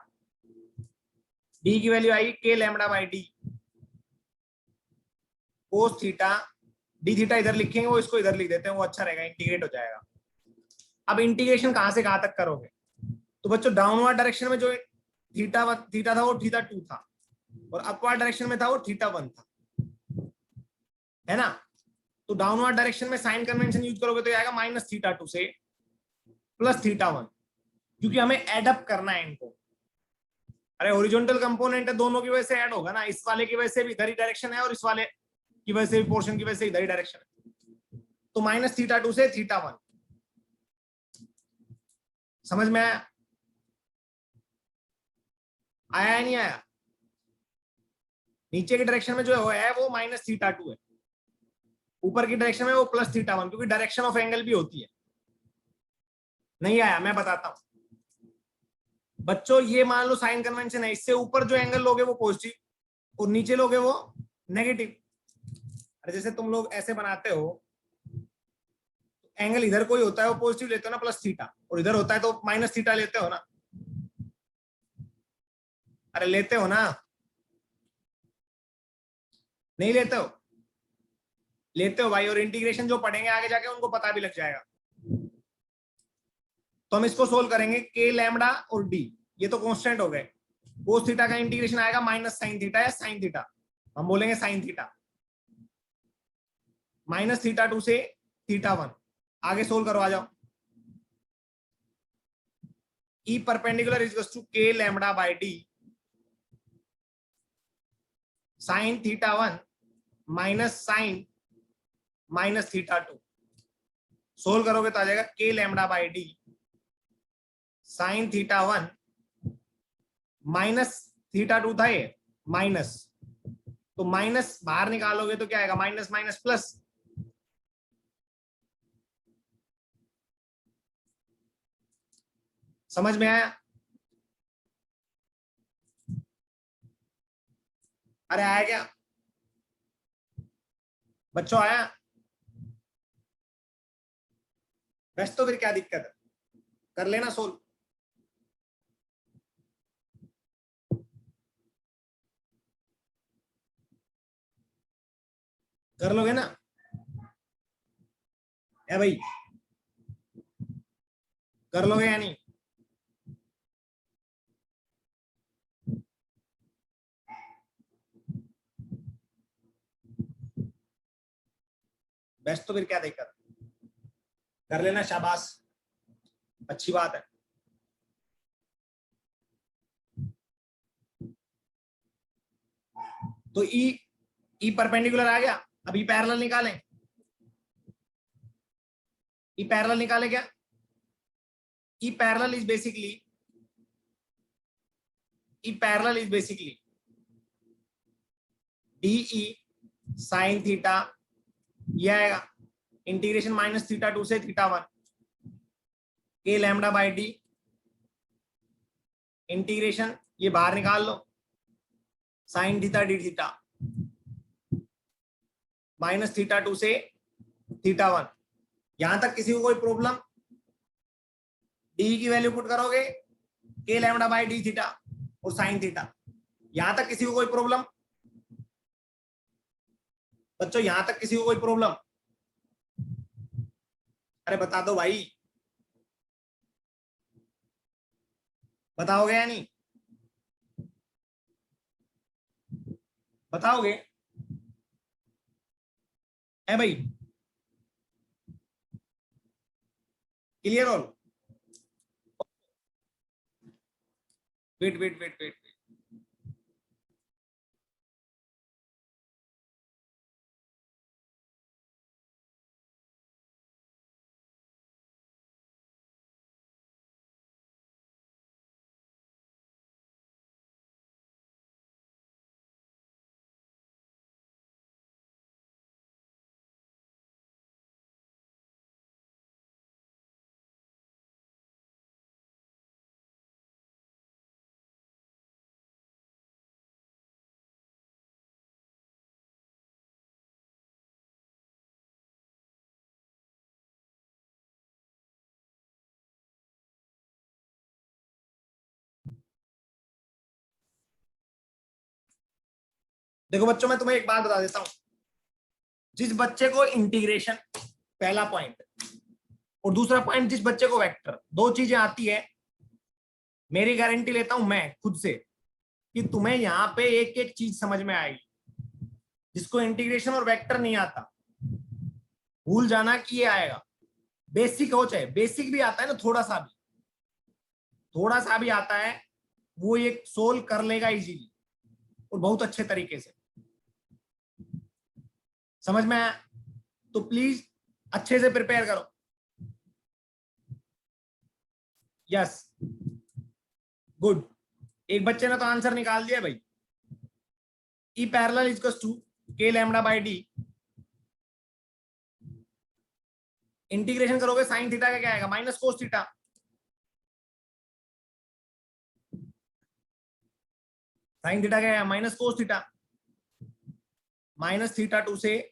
D की वैल्यू आई के lambda by d cos theta. D theta इधर लिखेंगे, वो इसको इधर लिख देते हैं, वो अच्छा रहेगा, इंटीग्रेट हो जाएगा। अब इंटीग्रेशन कहां से कहां तक करोगे? तो बच्चों डाउनवर्ड डायरेक्शन में जो थीटा था वो थीटा 2 था, और अपवर्ड डायरेक्शन में था वो थीटा 1 था, है ना? तो डाउनवर्ड डायरेक्शन में साइन कन्वेंशन यूज करोगे तो आएगा माइनस थीटा 2 से प्लस थीटा 1, क्योंकि हमें एड अप करना है इनको। अरे हॉरिजॉन्टल कंपोनेंट है, दोनों की वजह से ऐड होगा ना, इस वाले की वजह से भी इधर ही डायरेक्शन है और इस वाले की वजह से भी, पोर्शन की वजह से इधर ही डायरेक्शन है। तो माइनस थीटा 2 से थीटा 1, समझ में आया? आया नहीं आया? नीचे की डायरेक्शन में जो है वो माइनस थीटा 2 है, ऊपर की डायरेक्शन में वो प्लस थीटा 1, क्योंकि डायरेक्शन ऑफ एंगल भी होती है। नहीं आया? मैं बताता हूं बच्चों, ये मान लो साइन कन्वेंशन है, इससे ऊपर जो एंगल लोगे वो पॉजिटिव और नीचे लोगे वो नेगेटिव। अरे जैसे तुम लोग ऐसे बनाते हो, एंगल इधर कोई होता है वो पॉजिटिव लेते हो ना, प्लस थीटा, और इधर होता है तो माइनस थीटा लेते हो ना। अरे लेते हो ना? नहीं लेते हो? लेते हो भाई, और इंटीग्रेशन जो पढ़ेंगे आगे जाके उनको पता भी लग जाएगा। तो हम इसको सोल्व करेंगे, के लैम्डा और डी ये तो कांस्टेंट हो गए। कोस थीटा का इंटीग्रेशन आएगा माइनस साइन थीटा या साइन थीटा, हम बोलेंगे साइन थीटा, माइनस थीटा 2 से थीटा 1। आगे सोल्व करो, आ जाओ। E perpendicular is to K lambda by D sine theta 1 minus sine minus theta 2। Solve करोगे तो आ जाएगा के lambda by D sine theta 1 minus theta 2 था ये, माइनस, तो माइनस बाहर निकालोगे तो क्या आएगा? Minus minus plus. समझ में आया? अरे आया क्या बच्चों? आया? बस तो फिर क्या दिक्कत है, कर लेना सोल्व। कर लोगे ना? है भाई, कर लोगे या नहीं? बेस्ट तो फिर क्या दिक्कत, कर लेना, शाबाश, अच्छी बात है। तो ई परपेंडिकुलर आ गया, अब ई पैरेलल निकालें। ई पैरेलल निकाले क्या? E parallel is basically, E parallel is basically D E sine theta, ये आएगा इंटीग्रेशन माइनस थीटा 2 से थीटा 1 के लैम्डा बाई डी इंटीग्रेशन, ये बाहर निकाल लो, sine theta d theta minus theta 2 से थीटा 1। यहां तक किसी को कोई प्रॉब्लम? डी की वैल्यू पुट करोगे k lambda by d theta और साइन थीटा, यहां तक किसी को कोई प्रॉब्लम? बच्चों यहां तक किसी को कोई प्रॉब्लम? अरे बता दो भाई, बताओगे या नहीं? बताओगे? है भाई, clear all? Wait wait wait wait. देखो बच्चों, मैं तुम्हें एक बात बता देता हूं, जिस बच्चे को इंटीग्रेशन, पहला पॉइंट, और दूसरा पॉइंट जिस बच्चे को वेक्टर, दो चीजें आती है, मेरी गारंटी लेता हूं मैं खुद से कि तुम्हें यहां पे एक एक चीज समझ में आएगी। जिसको इंटीग्रेशन और वेक्टर नहीं आता, भूल जाना कि ये आएगा। बेसिक हो, चाहे बेसिक भी आता है ना, थोड़ा सा भी आता है, वो ये सोल्व कर लेगा इजीली और बहुत अच्छे तरीके से। समझ में आया? तो प्लीज अच्छे से प्रिपेयर करो। Yes, good. एक बच्चे ने तो आंसर निकाल दिया भाई। E parallel equals to K lambda by D. Integration करोगे साइन थीटा का क्या आएगा? Minus cos theta. Sine theta क्या है? Minus cos theta. Minus theta 2 से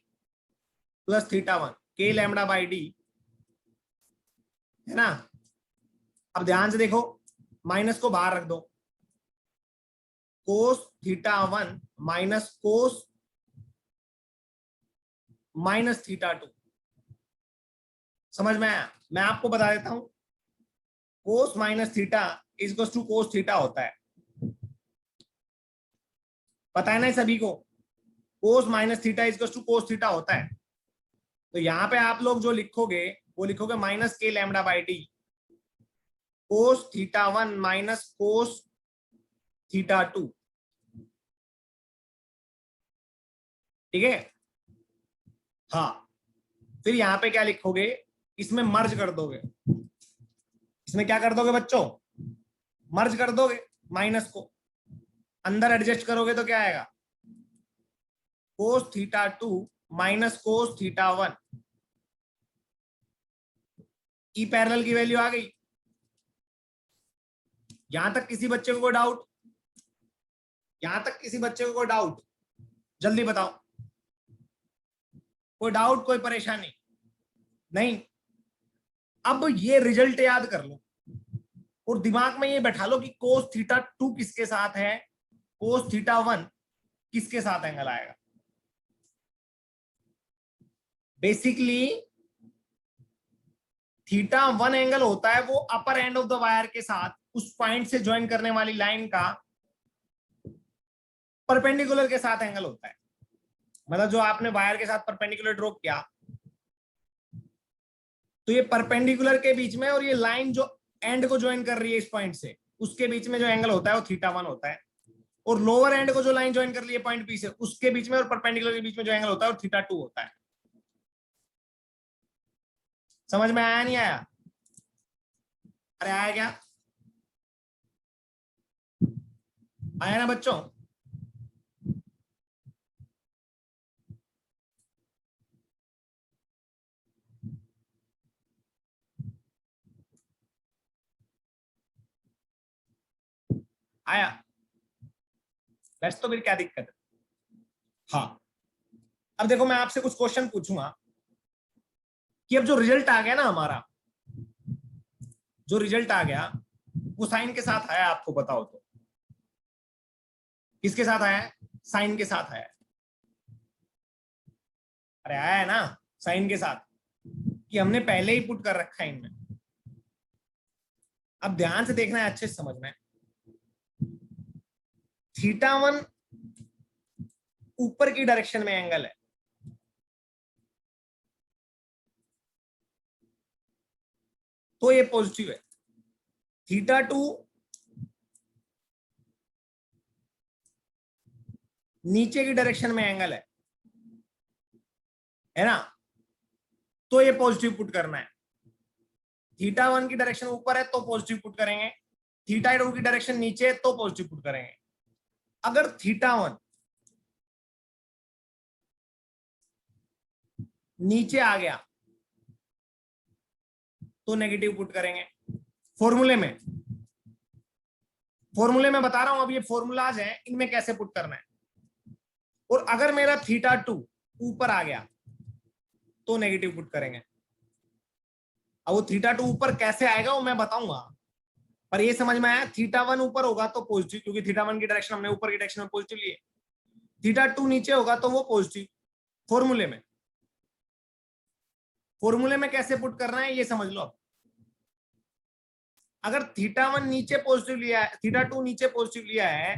प्लस थीटा 1, के लैम्डा बाय डी, है ना? अब ध्यान से देखो, माइनस को बाहर रख दो, cos theta 1 minus cos minus theta 2। समझ में आया? मैं आपको बता देता हूं, cos minus theta equals to cos theta होता है। पता है ना सभी को? Cos minus theta equals to cos theta होता है। तो यहां पे आप लोग जो लिखोगे वो लिखोगे माइनस के lambda by d cos theta 1 minus cos theta 2। ठीक है? हाँ, फिर यहां पे क्या लिखोगे? इसमें मर्ज कर दोगे। इसमें क्या कर दोगे बच्चों? मर्ज कर दोगे। माइनस को अंदर एडजस्ट करोगे तो क्या आएगा? कोस theta 2 minus cos theta 1। E parallel की वैल्यू आ गई। यहां तक किसी बच्चे को कोई डाउट? यहां तक किसी बच्चे को कोई डाउट? जल्दी बताओ। कोई डाउट, कोई परेशानी? नहीं? अब ये रिजल्ट याद कर लो और दिमाग में ये बैठा लो कि कोस थीटा 2 किसके साथ है, कोस थीटा 1 किसके साथ एंगल आएगा। बेसिकली थीटा 1 एंगल होता है वो अपर एंड ऑफ द वायर के साथ उस पॉइंट से ज्वाइन करने वाली लाइन का परपेंडिकुलर के साथ एंगल होता है। मतलब जो आपने वायर के साथ परपेंडिकुलर ड्रॉ किया, तो ये परपेंडिकुलर के बीच में और ये लाइन जो एंड को ज्वाइन कर रही है इस पॉइंट से, उसके बीच में जो एंगल होता है वो थीटा 1 होता है। और लोअर एंड को जो लाइन ज्वाइन कर रही है पॉइंट पी से, उसके बीच में और परपेंडिकुलर के बीच में जो एंगल होता है वो थीटा 2 होता है। समझ में आया नहीं आया? अरे आया क्या? आया ना बच्चों? आया? बस तो फिर क्या दिक्कत है? हाँ, अब देखो मैं आपसे कुछ क्वेश्चन पूछूंगा कि अब जो रिजल्ट आ गया ना हमारा, जो रिजल्ट आ गया वो साइन के साथ आया, आपको बताओ तो किसके साथ आया है? साइन के साथ आया है। अरे आया है ना साइन के साथ, कि हमने पहले ही पुट कर रखा है इनमें। अब ध्यान से देखना है, अच्छे से समझना है। थीटा 1 ऊपर की डायरेक्शन में एंगल है, तो ये पॉजिटिव है। थीटा 2 नीचे की डायरेक्शन में एंगल है ना? तो ये पॉजिटिव पुट करना है। थीटा 1 की डायरेक्शन ऊपर है तो पॉजिटिव पुट करेंगे, थीटा 2 की डायरेक्शन नीचे है तो पॉजिटिव पुट करेंगे। अगर थीटा 1 नीचे आ गया तो नेगेटिव पुट करेंगे। फॉर्मूले में बता रहा हूं, अब ये फॉर्मूलाज हैं, इनमें कैसे पुट करना है। और अगर मेरा थीटा 2 ऊपर आ गया तो नेगेटिव पुट करेंगे। अब वो थीटा 2 ऊपर कैसे आएगा वो मैं बताऊंगा, पर ये समझ में आया थीटा 1 ऊपर होगा तो पॉजिटिव, क्योंकि थीटा 1 की डायरेक्शन हमने ऊपर की डायरेक्शन में पॉजिटिव लिए। थीटा 2 नीचे होगा तो वो पॉजिटिव। फॉर्मूले में कैसे पुट करना है ये समझ लो। अगर थीटा 1 नीचे पॉजिटिव लिया है, थीटा 2 नीचे पॉजिटिव लिया है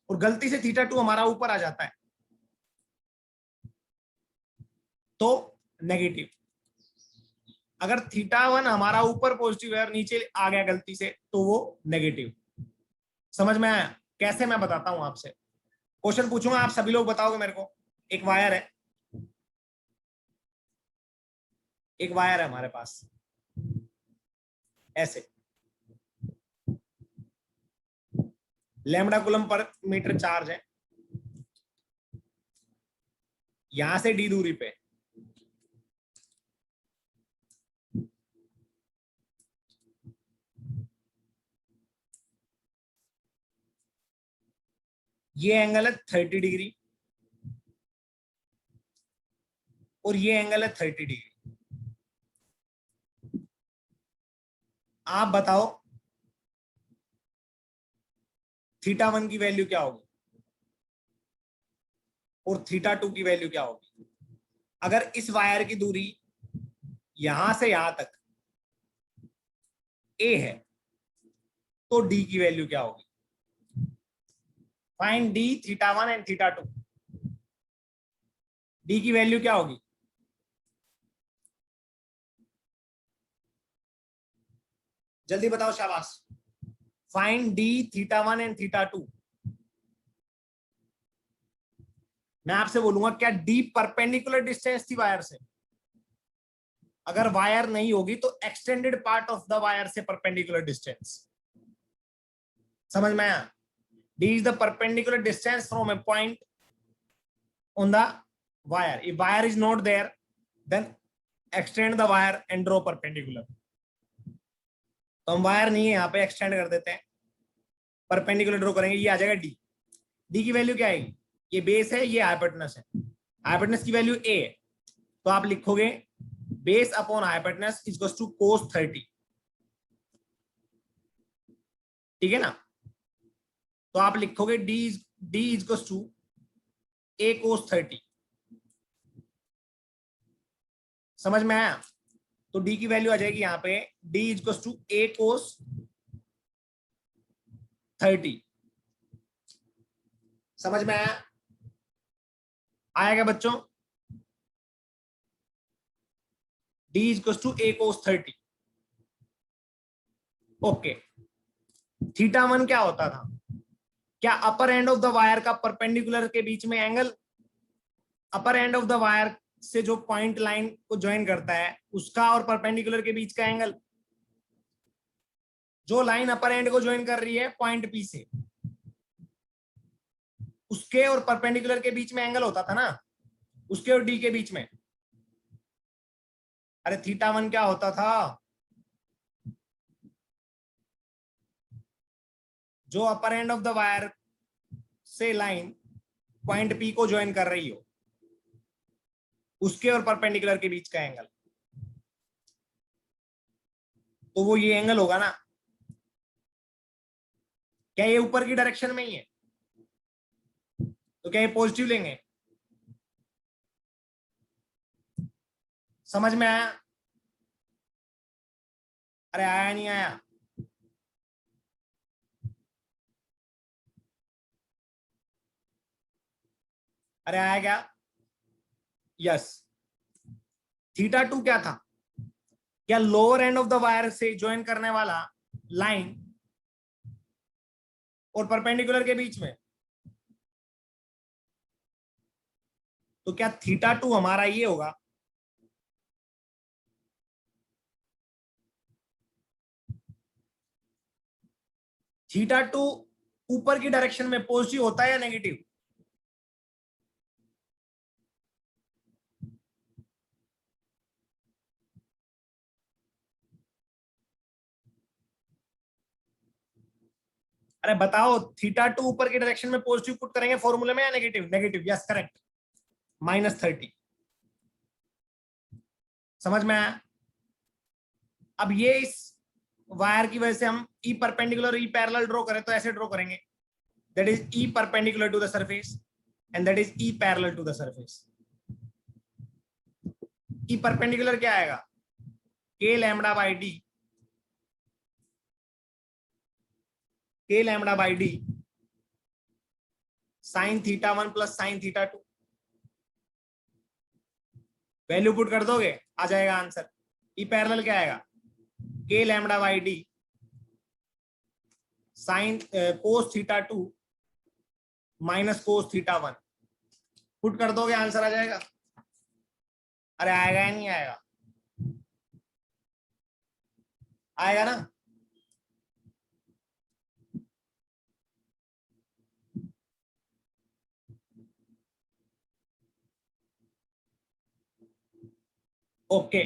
और गलती से थीटा 2 हमारा ऊपर आ जाता है तो नेगेटिव। अगर थीटा 1 हमारा ऊपर पॉजिटिव है और नीचे आ गया गलती से तो वो नेगेटिव। समझ में आया? कैसे मैं बताता हूं आपसे, क्वेश्चन पूछूंगा, आप सभी लोग बताओगे मेरे को। एक वायर है, हमारे पास ऐसे, lambda coulomb per metre charge है, यहां से डी दूरी पे ये एंगल है 30 डिग्री और ये एंगल है 30 डिग्री। आप बताओ थीटा 1 की वैल्यू क्या होगी और थीटा 2 की वैल्यू क्या होगी? अगर इस वायर की दूरी यहां से यहां तक ए है तो डी की वैल्यू क्या होगी? Find D theta 1 and theta 2। D की वैल्यू क्या होगी? जल्दी बताओ, शाबाश। Find D theta 1 and theta 2। मैं आपसे बोलूंगा क्या डी परपेंडिकुलर डिस्टेंस थी वायर से? अगर वायर नहीं होगी तो extended part of the wire से परपेंडिकुलर डिस्टेंस। समझ में आया? D is the perpendicular distance from a point on the wire. If wire is not there then extend the wire and draw perpendicular. तो हम wire नहीं है यहाँ पे, एक्सटेंड कर देते हैं, परपेंडिकुलर ड्रॉ करेंगे, ये आ जाएगा डी। डी की वैल्यू क्या आएगी? ये बेस है, ये हाइपोटेनस है, हाइपोटेनस की वैल्यू ए है, तो आप लिखोगे base upon hypotenuse is equals to cos 30। ठीक है ना? तो आप लिखोगे D is equals to A cos 30। समझ में आया? तो डी की वैल्यू आ जाएगी यहाँ पे D is equals to A cos 30। समझ में आया? आया क्या बच्चों? D is equals to A cos 30। Okay, theta 1 क्या होता था? क्या upper end of the wire का परपेंडिकुलर के बीच में angle, upper end of the wire से जो पॉइंट लाइन को ज्वाइन करता है उसका और परपेंडिकुलर के बीच का एंगल। जो लाइन अपर एंड को ज्वाइन कर रही है पॉइंट पी से, उसके और परपेंडिकुलर के बीच में एंगल होता था ना, उसके और डी के बीच में। अरे थीटा 1 क्या होता था? जो अपर एंड ऑफ द वायर से लाइन पॉइंट पी को ज्वाइन कर रही हो उसके और परपेंडिकुलर के बीच का एंगल, तो वो ये एंगल होगा ना। क्या ये ऊपर की डायरेक्शन में ही है? तो क्या ये पॉजिटिव लेंगे? समझ में आया? अरे आया नहीं आया? अरे आया क्या? यस। थीटा 2 क्या था? क्या lower end of the wire से ज्वाइन करने वाला लाइन और परपेंडिकुलर के बीच में। तो क्या थीटा 2 हमारा ये होगा? थीटा 2 ऊपर की डायरेक्शन में पॉजिटिव होता है या नेगेटिव? अरे बताओ, थीटा 2 ऊपर की डायरेक्शन में पॉजिटिव पुट करेंगे फॉर्मूले में या नेगेटिव? Negative, yes correct, -30। समझ में आया? अब ये इस वायर की वजह से हम E perpendicular E parallel draw करें तो ऐसे ड्रॉ करेंगे, that is E perpendicular to the surface. And that is E parallel to the surface. E perpendicular क्या आएगा, K lambda by D, K lambda by D sine theta 1 plus sine theta 2। Value put कर दोगे आ जाएगा answer. E parallel क्या आएगा, K lambda by D sine cos theta 2 minus cos theta 1। Put कर दोगे answer आ जाएगा। अरे आएगा या नहीं आएगा, आएगा ना। ओके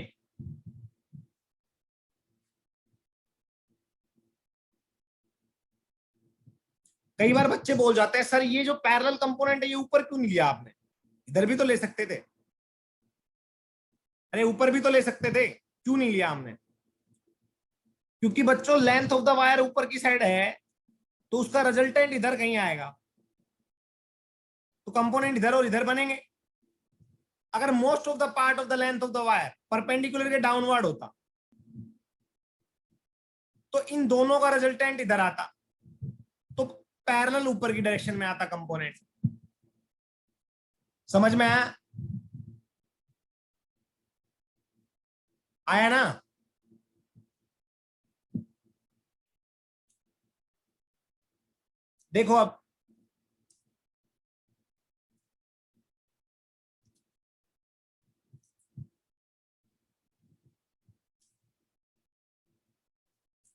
कई बार बच्चे बोल जाते हैं सर ये जो पैरेलल कंपोनेंट है ये ऊपर क्यों नहीं लिया आपने, इधर भी तो ले सकते थे। अरे ऊपर भी तो ले सकते थे, क्यों नहीं लिया हमने? क्योंकि बच्चों लेंथ ऑफ द वायर ऊपर की साइड है तो उसका रिजल्टेंट इधर कहीं आएगा, तो कंपोनेंट इधर और इधर बनेंगे। अगर most of the part of the length of the wire perpendicular के डाउनवर्ड होता तो इन दोनों का रिजल्टेंट इधर आता, तो पैरेलल ऊपर की डायरेक्शन में आता कंपोनेंट। समझ में आया? आया ना? देखो अब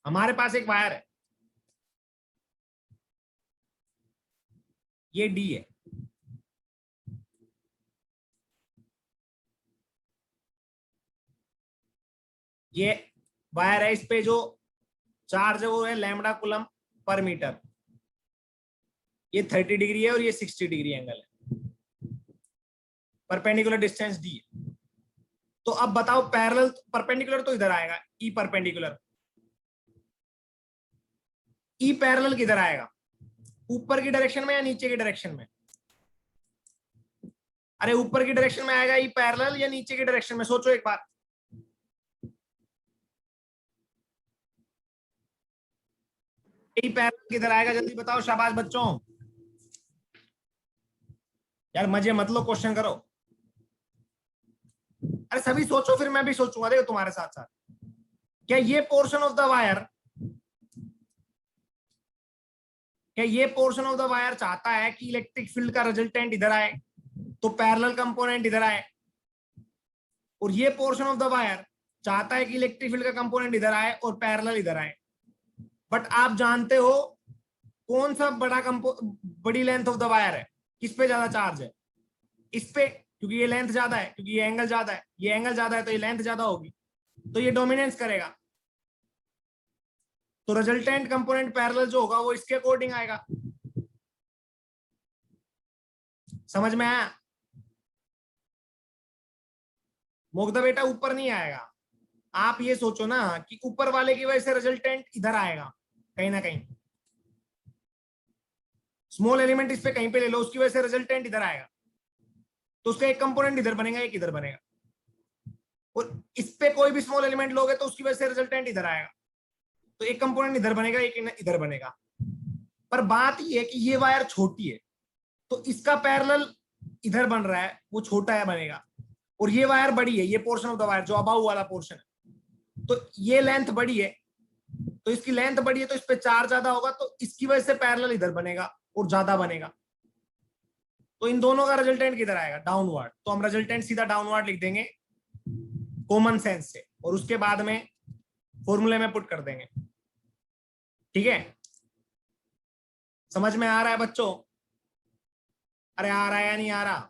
हमारे पास एक वायर है, ये डी है, ये वायर है, इस पे जो चार्ज है वो है लैम्बडा कूलम पर मीटर। ये 30 डिग्री है और ये 60 डिग्री एंगल है, परपेंडिकुलर डिस्टेंस डी है। तो अब बताओ पैरेलल परपेंडिकुलर तो इधर आएगा, ई परपेंडिकुलर, ई पैरेलल किधर आएगा, ऊपर की डायरेक्शन में या नीचे की डायरेक्शन में? अरे ऊपर की डायरेक्शन में आएगा ई पैरेलल या नीचे की डायरेक्शन में, सोचो एक बार। ई पैरेलल किधर आएगा, जल्दी बताओ, शाबाश बच्चों। यार मजे मत लो, क्वेश्चन करो। अरे सभी सोचो फिर मैं भी सोचूंगा, देखो तुम्हारे साथ साथ। क्या ये पोर्शन ऑफ द वायर, क्या ये पोर्शन ऑफ द वायर चाहता है कि इलेक्ट्रिक फील्ड का रिजल्टेंट इधर आए तो पैरेलल कंपोनेंट इधर आए, और ये पोर्शन ऑफ द वायर चाहता है कि इलेक्ट्रिक फील्ड का कंपोनेंट इधर आए और पैरेलल इधर आए। बट आप जानते हो कौन सा बड़ी लेंथ ऑफ द वायर है, किस पे ज्यादा चार्ज है? इस पे, क्योंकि ये लेंथ ज्यादा है, क्योंकि ये एंगल ज्यादा है, ये एंगल ज्यादा है तो ये लेंथ ज्यादा होगी, तो ये डोमिनेंस करेगा। तो रिजल्टेंट कंपोनेंट पैरेलल जो होगा वो इसके अकॉर्डिंग आएगा। समझ में आया? मुग्धा बेटा ऊपर नहीं आएगा। आप ये सोचो ना कि ऊपर वाले की वजह से रिजल्टेंट इधर आएगा कहीं ना कहीं, स्मॉल एलिमेंट इस पे कहीं पे ले लो, उसकी वजह से रिजल्टेंट इधर आएगा, तो उसका एक कंपोनेंट इधर बनेगा एक इधर बनेगा, और इस पे कोई भी स्मॉल एलिमेंट लोगे तो उसकी वजह से रिजल्टेंट इधर आएगा, तो एक कंपोनेंट इधर बनेगा एक इधर बनेगा। पर बात ये है कि ये वायर छोटी है तो इसका पैरेलल इधर बन रहा है, वो छोटा है बनेगा, और ये वायर बड़ी है, ये पोर्शन ऑफ द वायर जो अबाउ वाला पोर्शन है, तो ये लेंथ बड़ी है, तो इसकी लेंथ बड़ी है तो इस पे चार्ज ज्यादा होगा, तो इसकी वजह से पैरेलल इधर बनेगा और ज्यादा बनेगा। तो इन दोनों का रिजल्टेंट किधर आएगा, डाउनवर्ड। तो हम रिजल्टेंट सीधा डाउनवर्ड लिख देंगे कॉमन सेंस से, और उसके बाद में फॉर्मूले में पुट कर देंगे। ठीक है, समझ में आ रहा है बच्चों? अरे आ रहा है या नहीं आ रहा?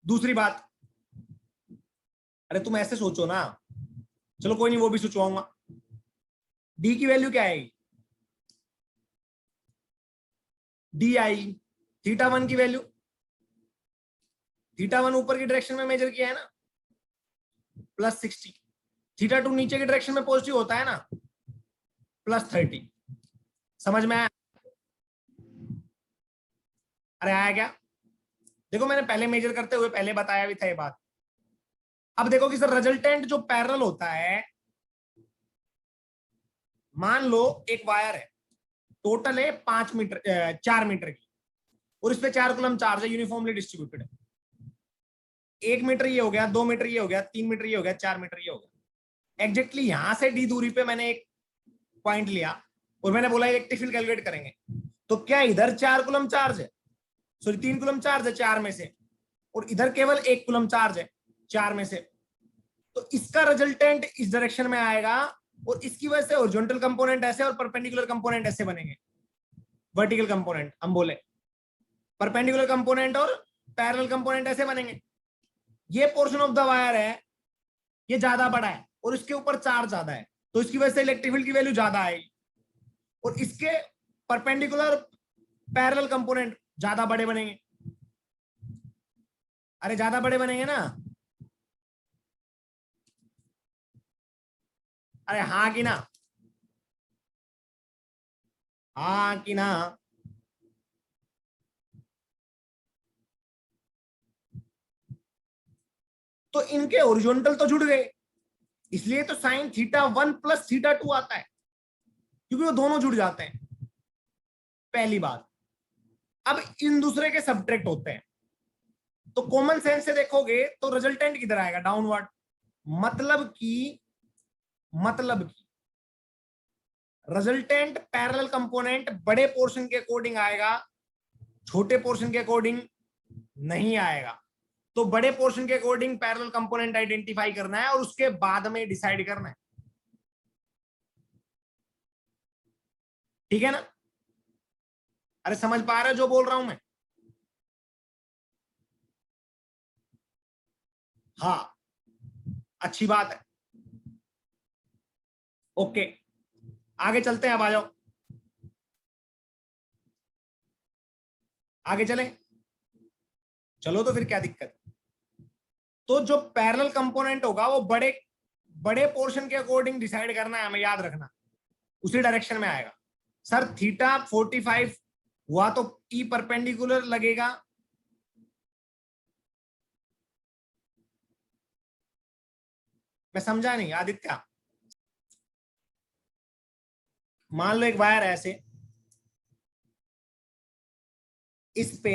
दूसरी बात, अरे तुम ऐसे सोचो ना, चलो कोई नहीं वो भी सोचवाऊंगा। डी की वैल्यू क्या आएगी, डी आई थीटा 1 की वैल्यू, थीटा 1 ऊपर की डायरेक्शन में मेजर किया है ना, प्लस 60, थीटा 2 नीचे की डायरेक्शन में पॉजिटिव होता है ना, प्लस 30। समझ में आया? अरे आया क्या? देखो मैंने पहले मेजर करते हुए पहले बताया भी था ये बात। अब देखो कि सर रिजल्टेंट जो पैरेलल होता है, मान लो एक वायर है, टोटल है 5 मीटर 4 मीटर की, और इस पे 4 कूलम चार्ज है, यूनिफॉर्मली डिस्ट्रीब्यूटेड है। 1 मीटर ये हो गया, 2 मीटर ये हो गया, 3 मीटर ये हो गया, 4 मीटर ये हो गया। एग्जैक्टली यहां से डी दूरी पे मैंने एक पॉइंट लिया और मैंने बोला इलेक्ट्रिक फील्ड कैलकुलेट करेंगे। तो क्या इधर 4 कूलम चार्ज है, सॉरी 3 कूलम चार्ज है 4 में से, और इधर केवल 1 कूलम चार्ज है 4 में से, तो इसका रिजल्टेंट इस डायरेक्शन में आएगा, और इसकी वजह से हॉरिजॉन्टल कंपोनेंट ऐसे और परपेंडिकुलर कंपोनेंट ऐसे बनेंगे। वर्टिकल कंपोनेंट हम बोले, परपेंडिकुलर कंपोनेंट और पैरेलल कंपोनेंट ऐसे बनेंगे। ये पोर्शन ऑफ द वायर है, ये ज्यादा बड़ा है और इसके ऊपर चार्ज ज्यादा है, तो इसकी वजह से इलेक्ट्रिक फील्ड की वैल्यू ज्यादा आएगी। और इसके परपेंडिकुलर पैरेलल कंपोनेंट ज्यादा बड़े बनेंगे। अरे ज्यादा बड़े बनेंगे ना? अरे हाँ कि ना? हाँ कि ना? तो इनके ओरिजोनटल तो जुड़ गए, इसलिए तो साइन थीटा 1 प्लस थीटा 2 आता है, क्योंकि वो दोनों जुड़ जाते हैं। पहली बात। अब इन दूसरे के सब्ट्रैक्ट होते हैं, तो कॉमन सेंस से देखोगे तो रिजल्टेंट किधर आएगा? डाउनवर्ड। मतलब की रिजल्टेंट पैरेलल कंपोनेंट बड़े पोर्शन के अकॉर्डिंग आएगा, छोटे पोर्शन के अकॉर्डिंग नहीं आएगा। तो बड़े पोर्शन के अकॉर्डिंग पैरेलल कंपोनेंट आइडेंटिफाई करना है और उसके बाद में डिसाइड करना है। ठीक है ना? अरे समझ पा रहे हो जो बोल रहा हूं मैं? हाँ, अच्छी बात है। ओके, आगे चलते हैं। अब आ जाओ, आगे चलें। चलो तो फिर क्या दिक्कत? तो जो पैरेलल कंपोनेंट होगा वो बड़े बड़े पोर्शन के अकॉर्डिंग डिसाइड करना है, हमें याद रखना, उसी डायरेक्शन में आएगा। सर थीटा 45 हुआ तो ई परपेंडिकुलर लगेगा, मैं समझा नहीं आदित्य। मान लो एक वायर ऐसे, इस पे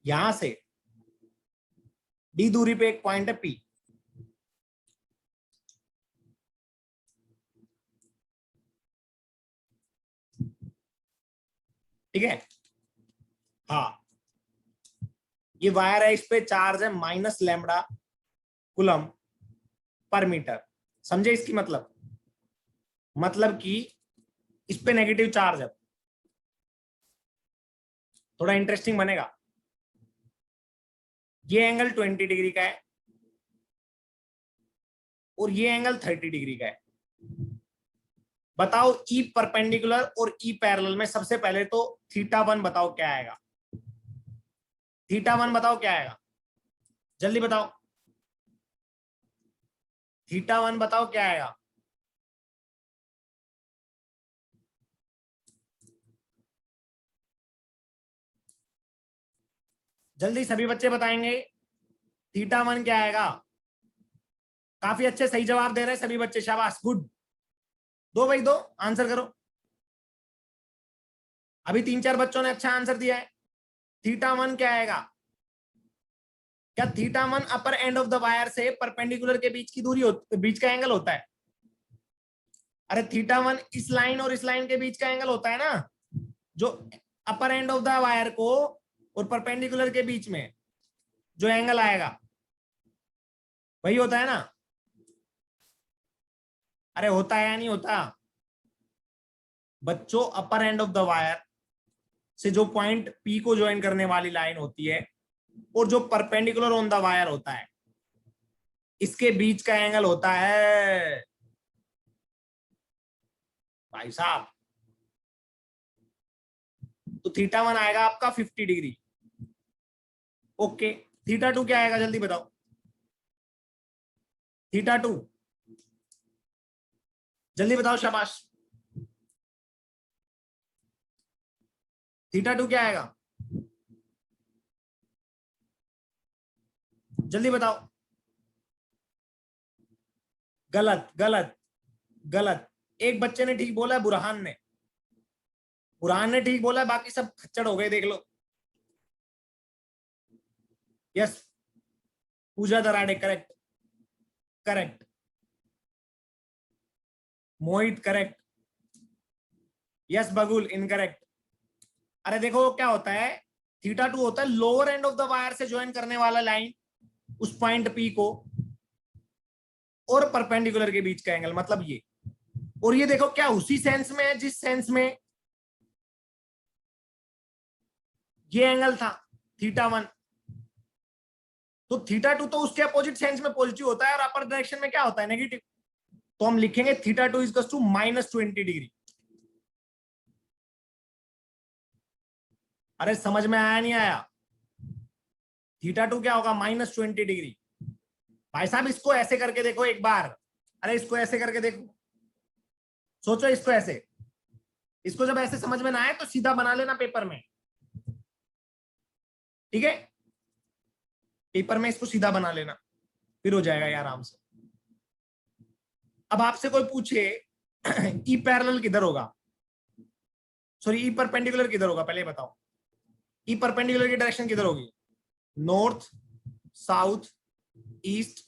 यहां से डी दूरी पे एक पॉइंट है पी, ठीक है? हाँ, ये वायर है, इस पे चार्ज है -λ कूलम पर मीटर। समझे इसकी मतलब कि इस पे नेगेटिव चार्ज है। थोड़ा इंटरेस्टिंग बनेगा। ये एंगल 20 डिग्री का है और ये एंगल 30 डिग्री का है। बताओ ई परपेंडिकुलर और ई पैरेलल में सबसे पहले तो θ1 बताओ क्या आएगा? θ1 बताओ क्या आएगा, जल्दी बताओ। θ1 बताओ क्या आएगा? जल्दी सभी बच्चे बताएंगे θ1 क्या आएगा? काफी अच्छे सही जवाब दे रहे हैं सभी बच्चे, शाबाश, गुड। दो भाई दो, आंसर करो। अभी 3-4 बच्चों ने अच्छा आंसर दिया है। θ1 क्या आएगा? क्या θ1 अपर एंड ऑफ द वायर से परपेंडिकुलर के बीच की दूरी बीच का एंगल होता है? अरे θ1 इस लाइन और इस लाइन के बीच का एंगल होता है ना, जो अपर एंड ऑफ द वायर को और परपेंडिकुलर के बीच में जो एंगल आएगा वही होता है ना? अरे होता है या नहीं होता? बच्चों, अपर एंड ऑफ द वायर से जो पॉइंट पी को ज्वाइन करने वाली लाइन होती है और जो परपेंडिकुलर ऑन द वायर होता है, इसके बीच का एंगल होता है भाई साहब, तो θ1 आएगा आपका 50 डिग्री। ओके, θ2 क्या आएगा जल्दी बताओ? θ2 जल्दी बताओ, शाबाश। थीटा टू क्या आएगा, जल्दी बताओ। गलत गलत गलत। एक बच्चे ने ठीक बोला है, बुरहान ने ठीक बोला है, बाकी सब खच्चड़ हो गए, देख लो। Yes, Pooja Darade correct, correct. Mohit correct. Yes Bagul incorrect. अरे देखो क्या होता है, थीटा टू होता है lower end of the wire से ज्वाइन करने वाला लाइन उस पॉइंट पी को और परपेंडिकुलर के बीच का एंगल, मतलब ये। और ये देखो क्या उसी सेंस में है जिस सेंस में ये एंगल था थीटा वन। तो थीटा टू तो उसके अपोजिट सेंस में पॉजिटिव होता है और अपर डायरेक्शन में क्या होता है, नेगेटिव। तो हम लिखेंगे theta two is to -20 degree. अरे समझ में आया नहीं आया, थीटा टू क्या होगा, -20 डिग्री। भाई साहब इसको ऐसे करके देखो एक बार, अरे इसको ऐसे करके देखो, सोचो इसको ऐसे, इसको जब ऐसे समझ में ना आए तो सीधा बना लेना पेपर में, ठीक है, पेपर में इसको सीधा बना लेना, फिर हो जाएगा यार आराम से। अब आपसे कोई पूछे ई पैरेलल किधर होगा, सॉरी ई परपेंडिकुलर किधर होगा, पहले बताओ ई परपेंडिकुलर की डायरेक्शन किधर होगी, नॉर्थ, साउथ, ईस्ट,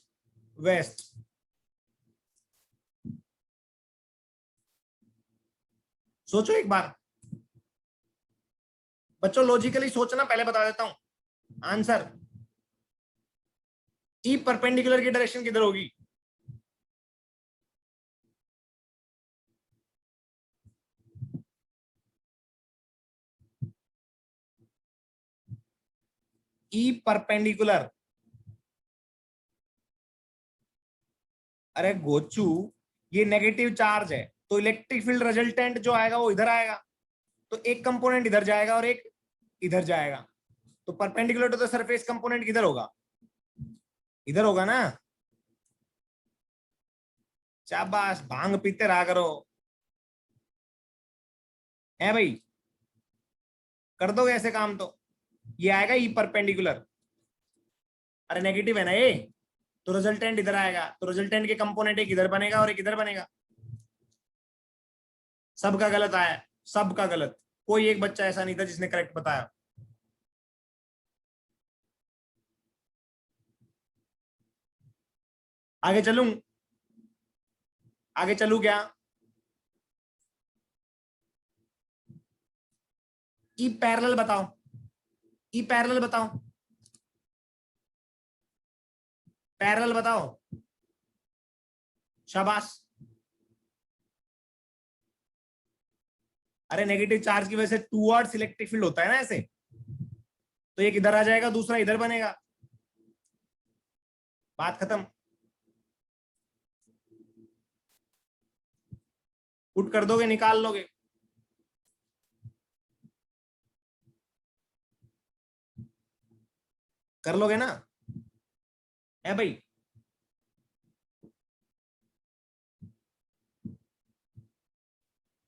वेस्ट। सोचो एक बार बच्चों, लॉजिकली सोचना, पहले बता देता हूं आंसर। ई परपेंडिकुलर की डायरेक्शन किधर होगी, ई परपेंडिकुलर। अरे गोचू, ये नेगेटिव चार्ज है तो इलेक्ट्रिक फील्ड रिजल्टेंट जो आएगा वो इधर आएगा, तो एक कंपोनेंट इधर जाएगा और एक इधर जाएगा। तो perpendicular to the surface component किधर होगा, इधर होगा ना। शाबाश, भांग पीते रहा करो, है भाई, कर दोगे ऐसे काम तो। ये आएगा ई परपेंडिकुलर, अरे नेगेटिव है ना ये, तो रिजल्टेंट इधर आएगा, तो रिजल्टेंट के कंपोनेंट एक इधर बनेगा और एक इधर बनेगा। सबका गलत आया, सबका गलत, कोई एक बच्चा ऐसा नहीं था जिसने करेक्ट बताया। आगे चलूं, आगे चलूं क्या, ई पैरेलल बताओ, ई पैरेलल बताओ, पैरेलल बताओ, शाबाश। अरे नेगेटिव चार्ज की वजह से टूवर्ड्स इलेक्ट्रिक फील्ड होता है ना ऐसे, तो एक इधर आ जाएगा दूसरा इधर बनेगा, बात खत्म। पुट कर दोगे, निकाल लोगे, कर लोगे ना, है भाई।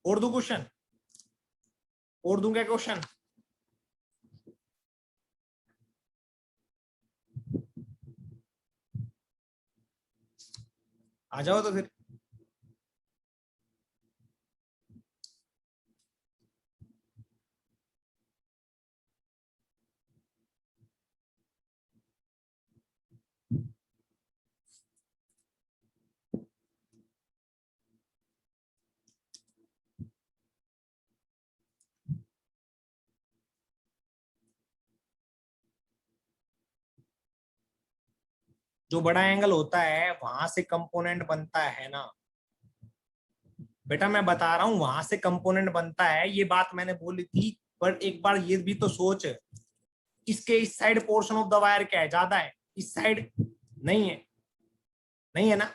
और दो क्वेश्चन, और दूंगा क्वेश्चन, आ जाओ तो फिर। जो बड़ा एंगल होता है वहां से कंपोनेंट बनता है ना बेटा, मैं बता रहा हूं वहां से कंपोनेंट बनता है, ये बात मैंने बोली थी। पर एक बार ये भी तो सोच, इसके इस side portion of the wire क्या है, ज्यादा है, इस साइड नहीं है, नहीं है ना।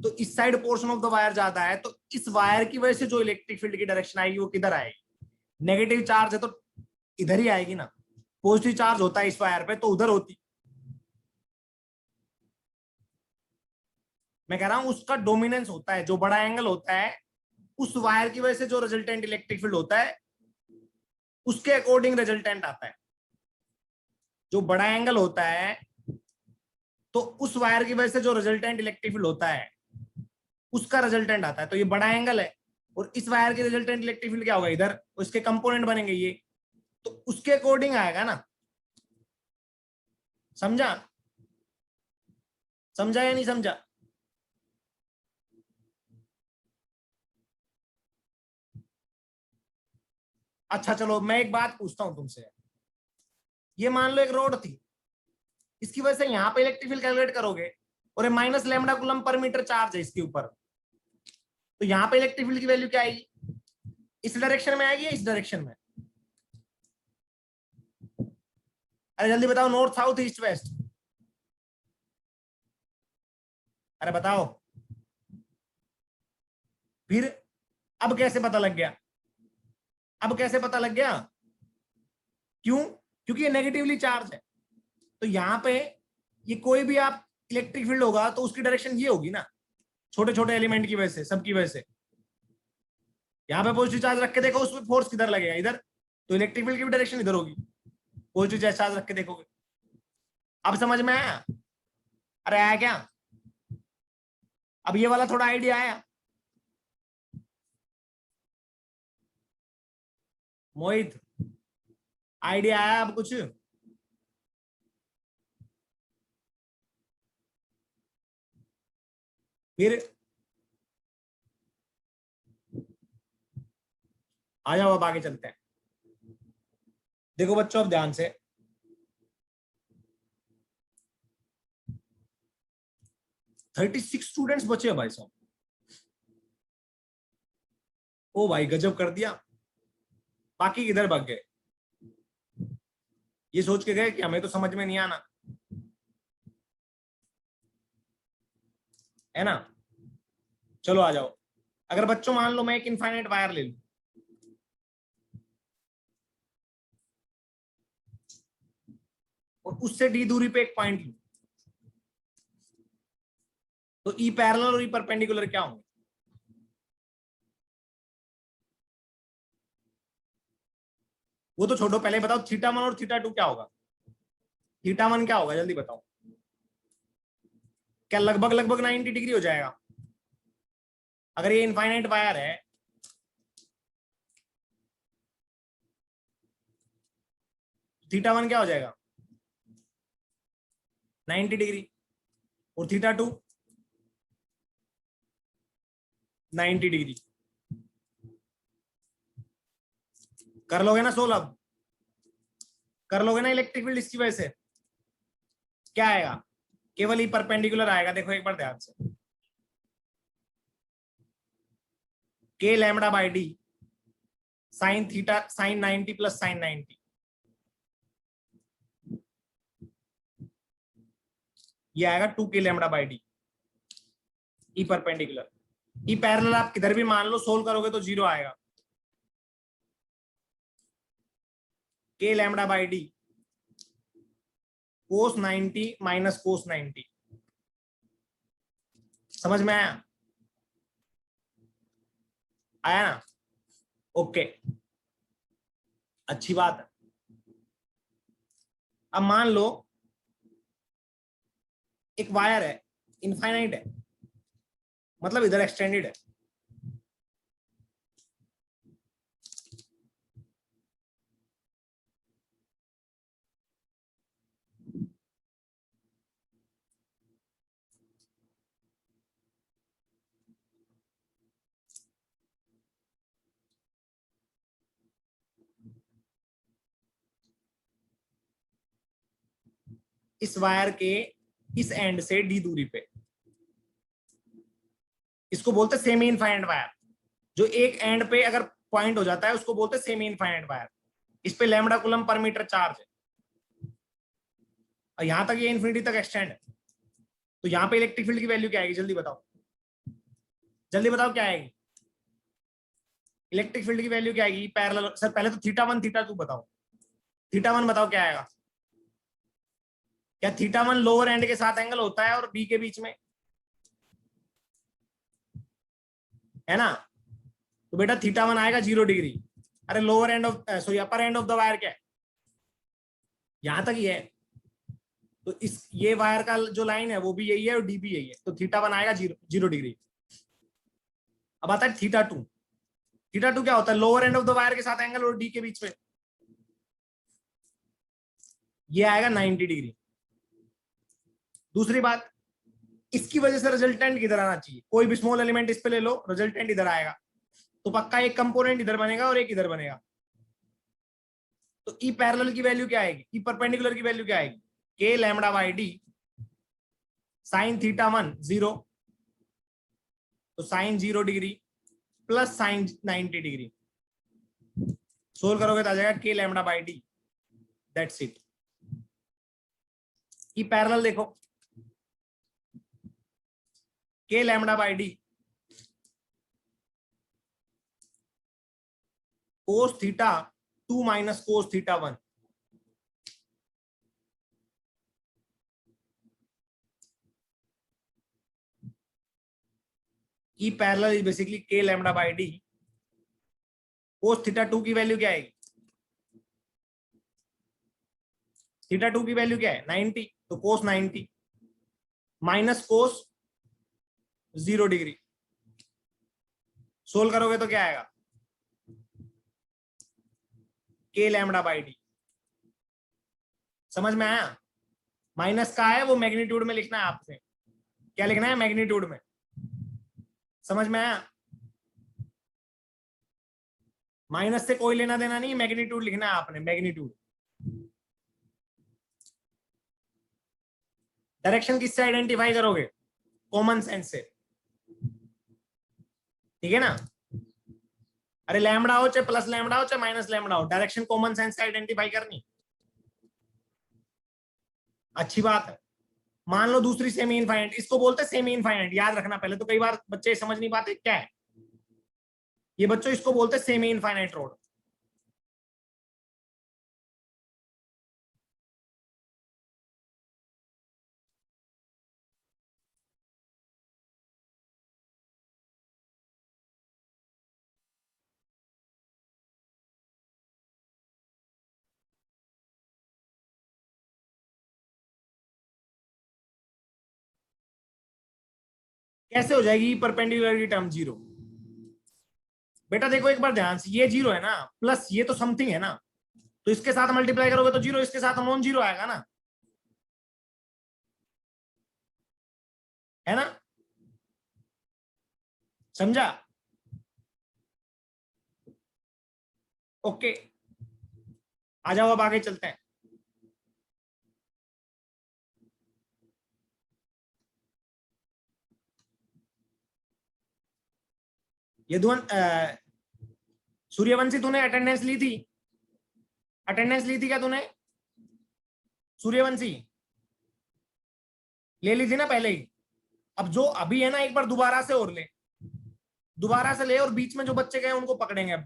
तो इस side portion of the wire ज्यादा है, तो इस वायर की वजह से जो इलेक्ट्रिक फील्ड की डायरेक्शन आएगी वो किधर आएगी, नेगेटिव चार्ज है तो इधर ही आएगी ना। पॉजिटिव चार्ज होता है इस वायर पे तो उधर होती। मैं कह रहा हूं उसका डोमिनेंस होता है, जो बड़ा एंगल होता है उस वायर की वजह से जो रिजल्टेंट इलेक्ट्रिक फील्ड होता है उसके अकॉर्डिंग रिजल्टेंट आता है। जो बड़ा एंगल होता है तो उस वायर की वजह से जो रिजल्टेंट इलेक्ट्रिक फील्ड होता है उसका रिजल्टेंट आता है। तो ये बड़ा एंगल है और इस वायर की रिजल्टेंट इलेक्ट्रिक फील्ड क्या होगा, इधर उसके कंपोनेंट बनेंगे ये, तो उसके अकॉर्डिंग आएगा ना। समझा? समझा या नहीं समझा? अच्छा चलो मैं एक बात पूछता हूं तुमसे। ये मान लो एक रोड थी, इसकी वजह से यहाँ पे इलेक्ट्रिक फील्ड कैलकुलेट करोगे और minus lambda coulomb per metre charge है इसके ऊपर, तो यहाँ पे इलेक्ट्रिक फील्ड की वैल्यू क्या आएगी? इस डायरेक्शन में आएगी या इस डायरेक्शन में? अरे जल्दी बताओ, नॉर्थ साउथ ईस्ट वेस्ट, अरे बताओ फिर। अब कैसे पता लग गया? अब कैसे पता लग गया? क्यों? क्योंकि ये नेगेटिवली चार्ज है। तो यहाँ पे ये कोई भी आप इलेक्ट्रिक फील्ड होगा तो उसकी डायरेक्शन ये होगी ना, छोटे छोटे एलिमेंट की वजह से, सबकी वजह से। यहाँ पे पॉजिटिव चार्ज रख के देखो उसमें फोर्स किधर लगेगा, इधर, तो इलेक्ट्रिक फील्ड की भी डायरेक्शन इधर होगी, पॉजिटिव चार्ज रख के देखोगे। अब समझ में आया? अरे आया क्या? अब ये वाला थोड़ा आइडिया आया? मोहित आइडिया आया अब कुछ? फिर आ जाओ अब आगे चलते हैं। देखो बच्चों अब ध्यान से, थर्टी 36 स्टूडेंट्स बचे हैं भाई साहब। ओ भाई गजब कर दिया। बाकी किधर भाग गए? ये सोच के गए कि हमें तो समझ में नहीं आना, है ना? चलो आ जाओ। अगर बच्चों मान लो मैं एक इनफाइनाइट वायर ले लूं, और उससे डी दूरी पे एक पॉइंट लूं, तो ई पैरेलल और ई परपेंडिकुलर क्या होंगे? वो तो छोड़ो, पहले बताओ थीटा 1 और थीटा 2 क्या होगा? थीटा 1 क्या होगा जल्दी बताओ? क्या लगभग लगभग 90 डिग्री हो जाएगा? अगर ये इनफाइनाइट वायर है थीटा 1 क्या हो जाएगा? 90 डिग्री। और थीटा 2 90 डिग्री। कर लोगे ना सोल्व? अब कर लोगे ना? इलेक्ट्रिक फील्ड इसकी वजह से क्या आएगा? केवल ही परपेंडिकुलर आएगा। देखो एक बार ध्यान से, के lambda by D sine theta sine 90 plus sine 90, ये आएगा 2 के lambda by D E perpendicular. E parallel आप किधर भी मान लो, सोल्व करोगे तो जीरो आएगा। के lambda by d cos 90 minus cos 90। समझ में आया? आया ना? ओके, अच्छी बात है। अब मान लो एक वायर है, इनफाइनाइट है, मतलब इधर एक्सटेंडेड है, इस वायर के इस एंड से डी दूरी पे, इसको बोलते हैं सेमी इनफाइनाइट वायर। जो एक एंड पे अगर पॉइंट हो जाता है उसको बोलते हैं सेमी इनफाइनाइट वायर। इस पे lambda coulomb per metre charge है और यहां तक ये इन्फिनिटी तक एक्सटेंड है। तो यहाँ पे इलेक्ट्रिक फील्ड की वैल्यू क्या आएगी जल्दी बताओ? जल्दी बताओ क्या आएगी? इलेक्ट्रिक फील्ड की वैल्यू क्या आएगी पैरेलल? सर पहले तो थीटा 1 थीटा 2 बताओ। थीटा 1 बताओ क्या आएगा? क्या थीटा 1 लोअर एंड के साथ एंगल होता है और बी के बीच में, है ना? तो बेटा थीटा 1 आएगा 0 डिग्री। अरे lower end of sorry upper end of the wire क्या है, यहां तक ही है, तो इस ये वायर का जो लाइन है वो भी यही है और डी भी यही है, तो थीटा बनाएगा 0 डिग्री। अब आता है थीटा टू। थीटा टू क्या होता है, lower end of the wire के साथ एंगल और डी के बीच में, ये आएगा 90 डिग्री। दूसरी बात, इसकी वजह से रिजल्टेंट किधर आना चाहिए, कोई भी स्मॉल एलिमेंट इस पे ले लो, रिजल्टेंट इधर आएगा, तो पक्का एक कंपोनेंट इधर बनेगा और एक इधर बनेगा। तो ई पैरेलल की वैल्यू क्या आएगी, ई परपेंडिकुलर की वैल्यू क्या आएगी, k lambda by D sine theta 1 0, तो sine 0 degree plus sine 90 degree. Solve करोगे तो आ जाएगा के lambda by d, that's it. E parallel देखो, k lambda by d cos theta 2 minus cos theta 1, E parallel is basically k lambda by d, cos theta 2 की value क्या आएगी, theta 2 की वैल्यू क्या है 90, तो कोस 90 माइनस कोस 0 डिग्री। सोल्व करोगे तो क्या आएगा, के लैम्डा बाई डी। समझ में आया, माइनस का है वो मैग्नीट्यूड में लिखना है आपसे, क्या लिखना है मैग्नीट्यूड में, समझ में आया, माइनस से कोई लेना देना नहीं, मैग्नीट्यूड लिखना है आपने, मैग्नीट्यूड। डायरेक्शन किससे आइडेंटिफाई करोगे, कॉमन सेंस से, ठीक है ना। अरे लैम्डा हो चाहे प्लस लैम्डा हो चाहे माइनस लैम्डा हो, डायरेक्शन कॉमन सेंस से आइडेंटिफाई करनी, अच्छी बात है। मान लो दूसरी सेमी इनफाइनाइट, इसको बोलते हैं सेमी इनफाइनाइट, याद रखना पहले, तो कई बार बच्चे समझ नहीं पाते क्या है ये, बच्चों इसको बोलते हैं सेमी इनफाइनाइट रोड। कैसे हो जाएगी परपेंडिकुलर की टर्म 0, बेटा देखो एक बार ध्यान से, ये 0 है ना, प्लस ये तो समथिंग है ना, तो इसके साथ मल्टीप्लाई करोगे तो 0, इसके साथ नॉन 0 आएगा ना, है ना, समझा, ओके। आ जाओ अब आगे चलते हैं। यदुवंत सूर्यवंशी, तूने अटेंडेंस ली थी, अटेंडेंस ली थी क्या तूने, सूर्यवंशी ले ली थी ना पहले ही। अब जो अभी है ना, एक बार दोबारा से और ले, दोबारा से ले, और बीच में जो बच्चे गए उनको पकड़ेंगे अब।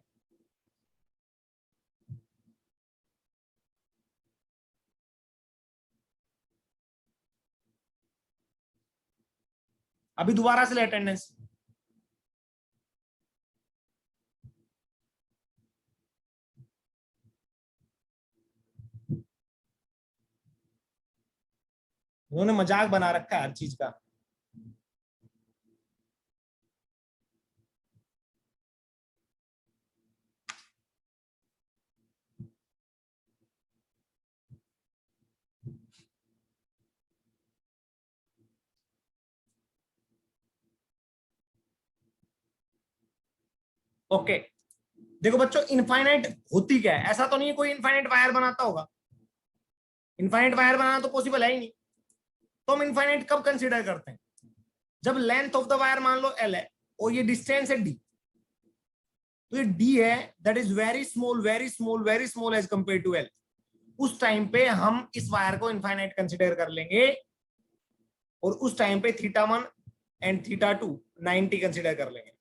अभी दोबारा से ले अटेंडेंस। उन्होंने मजाक बना रखा है हर चीज का। ओके देखो बच्चों, इनफाइनाइट होती क्या है, ऐसा तो नहीं है कोई इनफाइनाइट वायर बनाता होगा, इनफाइनाइट वायर बनाना तो पॉसिबल है ही नहीं। तो हम इनफाइनाइट कब कंसीडर करते हैं, जब लेंथ ऑफ द वायर मान लो L है और ये डिस्टेंस है D, तो ये D है that is very small very small very small as compare to L, उस टाइम पे हम इस वायर को इनफाइनाइट कंसीडर कर लेंगे, और उस टाइम पे थीटा 1 एंड थीटा 2 90 कंसीडर कर लेंगे।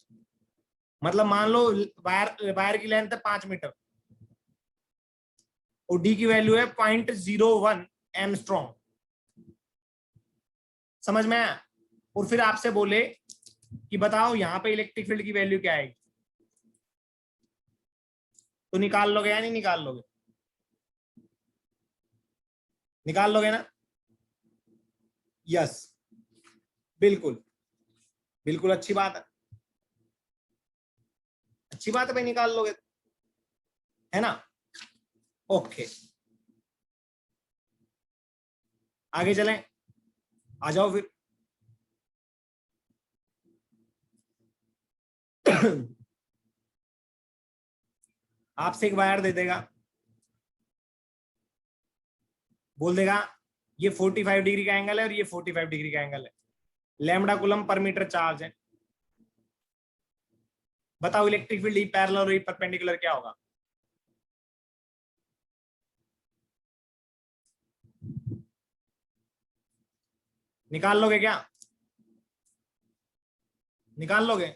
मतलब मान लो वायर की लेंथ है 5 मीटर और डी की वैल्यू है 0.01 एमस्ट्रॉन्ग, समझ में आया। और फिर आपसे बोले कि बताओ यहाँ पे इलेक्ट्रिक फील्ड की वैल्यू क्या आएगी, तो निकाल लोगे या नहीं निकाल लोगे? निकाल लोगे ना? यस, बिल्कुल बिल्कुल, अच्छी बात है, अच्छी बात है भाई, निकाल लोगे, है ना? ओके, आगे चलें, आ जाओ फिर। आपसे एक वायर दे देगा, बोल देगा ये 45 डिग्री का एंगल है और ये 45 डिग्री का एंगल है, lambda coulomb per metre charge है, बताओ इलेक्ट्रिक फील्ड ई पैरेलल और ई परपेंडिकुलर क्या होगा? निकाल लोगे क्या? निकाल लोगे?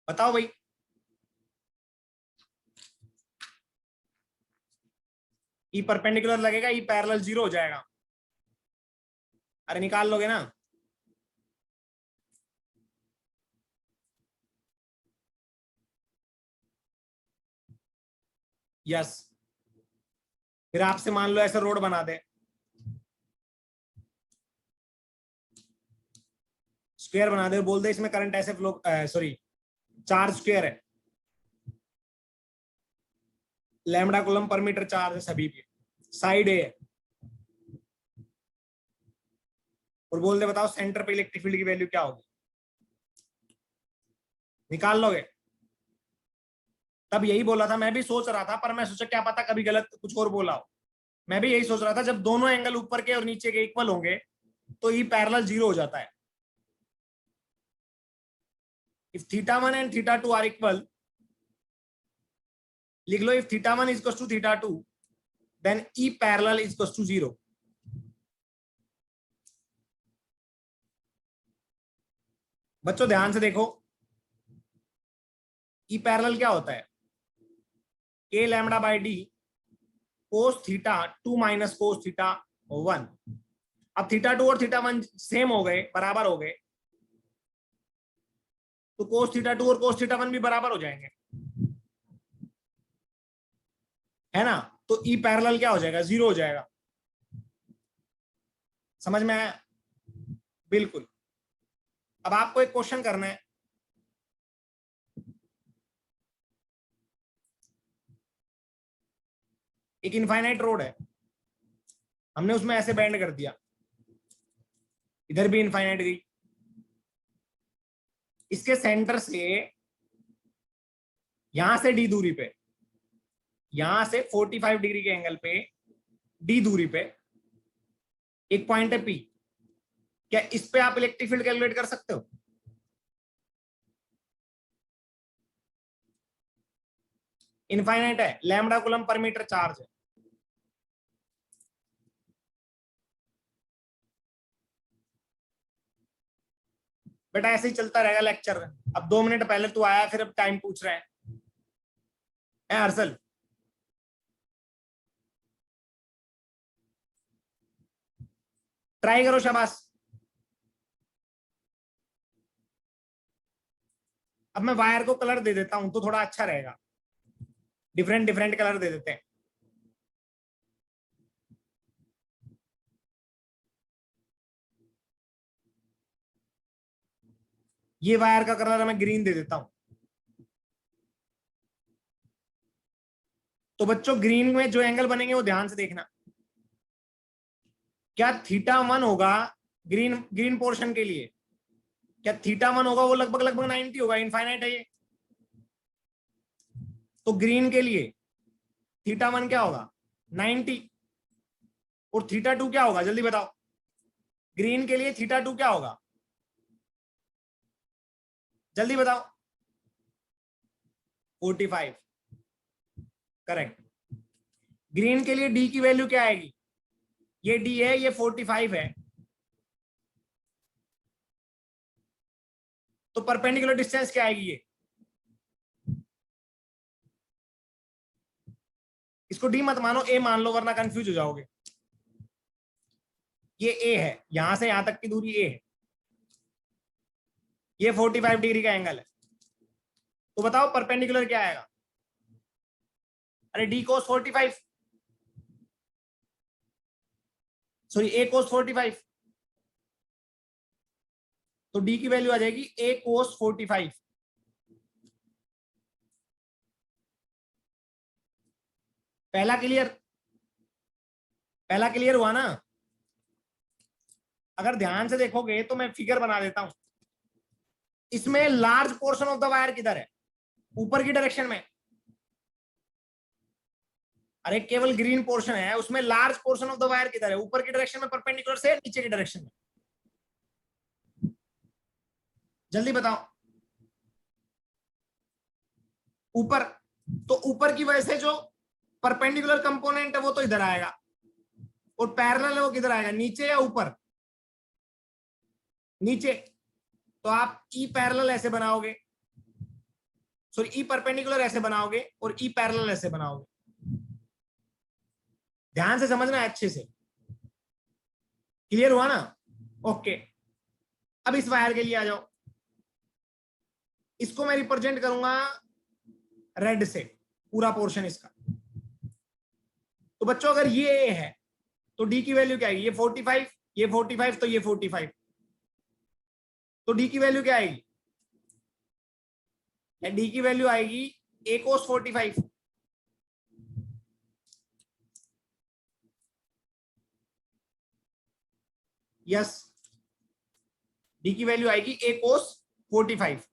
बताओ भाई। ई परपेंडिकुलर लगेगा, ई पैरेलल 0 हो जाएगा। अरे निकाल लोगे ना? यस। फिर आपसे मान लो ऐसा रोड बना दे, स्क्वायर बना दे, बोल दे इसमें करंट ऐसे फ्लो, सॉरी चार्ज स्क्वायर है, lambda coulomb per metre charge है सभी पे, साइड ए है, और बोल दे बताओ सेंटर पे इलेक्ट्रिक फील्ड की वैल्यू क्या होगी? निकाल लोगे? तब यही बोला था, मैं भी सोच रहा था, पर मैं सोचा क्या पता कभी गलत कुछ और बोला हो। मैं भी यही सोच रहा था, जब दोनों एंगल ऊपर के और नीचे के इक्वल होंगे तो ई पैरेलल 0 हो जाता है। इफ θ1 एंड θ2 आर इक्वल, लिख लो, if θ1 is to θ2 then E parallel is to 0। बच्चों ध्यान से देखो, ई पैरेलल क्या होता है? a lambda by d cos θ2 minus cos θ1। अब θ2 और θ1 सेम हो गए, बराबर हो गए, तो कोस θ2 और कोस θ1 भी बराबर हो जाएंगे, है ना? तो ई पैरेलल क्या हो जाएगा? 0 हो जाएगा। समझ में आया? बिल्कुल। अब आपको एक क्वेश्चन करना है, एक इनफाइनाइट रोड है, हमने उसमें ऐसे बैंड कर दिया, इधर भी इनफाइनाइट गई, इसके सेंटर से यहां से डी दूरी पे, यहां से 45 डिग्री के एंगल पे डी दूरी पे एक पॉइंट है पी, क्या इस पे आप इलेक्ट्रिक फील्ड कैलकुलेट कर सकते हो? इनफाइनाइट है, lambda coulomb per metre charge है, बेटा ऐसे ही चलता रहेगा लेक्चर। अब 2 मिनट पहले तू आया, फिर अब टाइम पूछ रहे हैं हर्षल। ट्राई करो, शाबाश। अब मैं वायर को कलर दे देता हूं तो थोड़ा अच्छा रहेगा, डिफरेंट डिफरेंट कलर दे देते हैं। ये वायर का कलर मैं ग्रीन दे देता हूं। तो बच्चों ग्रीन में जो एंगल बनेंगे वो ध्यान से देखना, क्या θ1 होगा ग्रीन ग्रीन पोर्शन के लिए, क्या θ1 होगा वो लगभग लगभग 90 होगा, इनफाइनाइट है ये। तो ग्रीन के लिए θ1 क्या होगा? 90। और θ2 क्या होगा, जल्दी बताओ? ग्रीन के लिए θ2 क्या होगा, जल्दी बताओ? 45, करेक्ट। ग्रीन के लिए डी की वैल्यू क्या आएगी? ये डी है, ये 45 है, तो परपेंडिकुलर डिस्टेंस क्या आएगी? ये, इसको डी मत मानो, ए मान लो, वरना कंफ्यूज हो जाओगे। ये ए है, यहां से यहां तक की दूरी ए है, ये 45 डिग्री का एंगल है, तो बताओ परपेंडिकुलर क्या आएगा? अरे डी कोस 45, सॉरी ए कोस 45, तो डी की वैल्यू आ जाएगी ए कोस 45। पहला क्लियर, पहला क्लियर हुआ ना? अगर ध्यान से देखोगे तो मैं फिगर बना देता हूं। इसमें large portion of the wire किधर है? ऊपर की डायरेक्शन में। अरे केवल ग्रीन पोर्शन है, उसमें large portion of the wire किधर है? ऊपर की डायरेक्शन में परपेंडिकुलर से, नीचे की डायरेक्शन में? जल्दी बताओ। ऊपर। तो ऊपर की वजह से जो परपेंडिकुलर कंपोनेंट है वो तो इधर आएगा, और पैरेलल है वो किधर आएगा? नीचे या ऊपर? नीचे। तो आप ई पैरेलल ऐसे बनाओगे, सॉरी ई परपेंडिकुलर ऐसे बनाओगे, और ई पैरेलल ऐसे बनाओगे। ध्यान से समझना है अच्छे से। क्लियर हुआ ना? ओके। अब इस वायर के लिए आ जाओ। इसको मैं रिप्रेजेंट करूंगा रेड से, पूरा पोर्शन इसका। तो बच्चों अगर ये ए है तो डी की वैल्यू क्या आएगी? ये 45, ये 45, तो ये 45, तो डी की वैल्यू क्या आएगी? डी की वैल्यू आएगी ए कोस 45। यस, डी की वैल्यू आएगी ए कोस 45।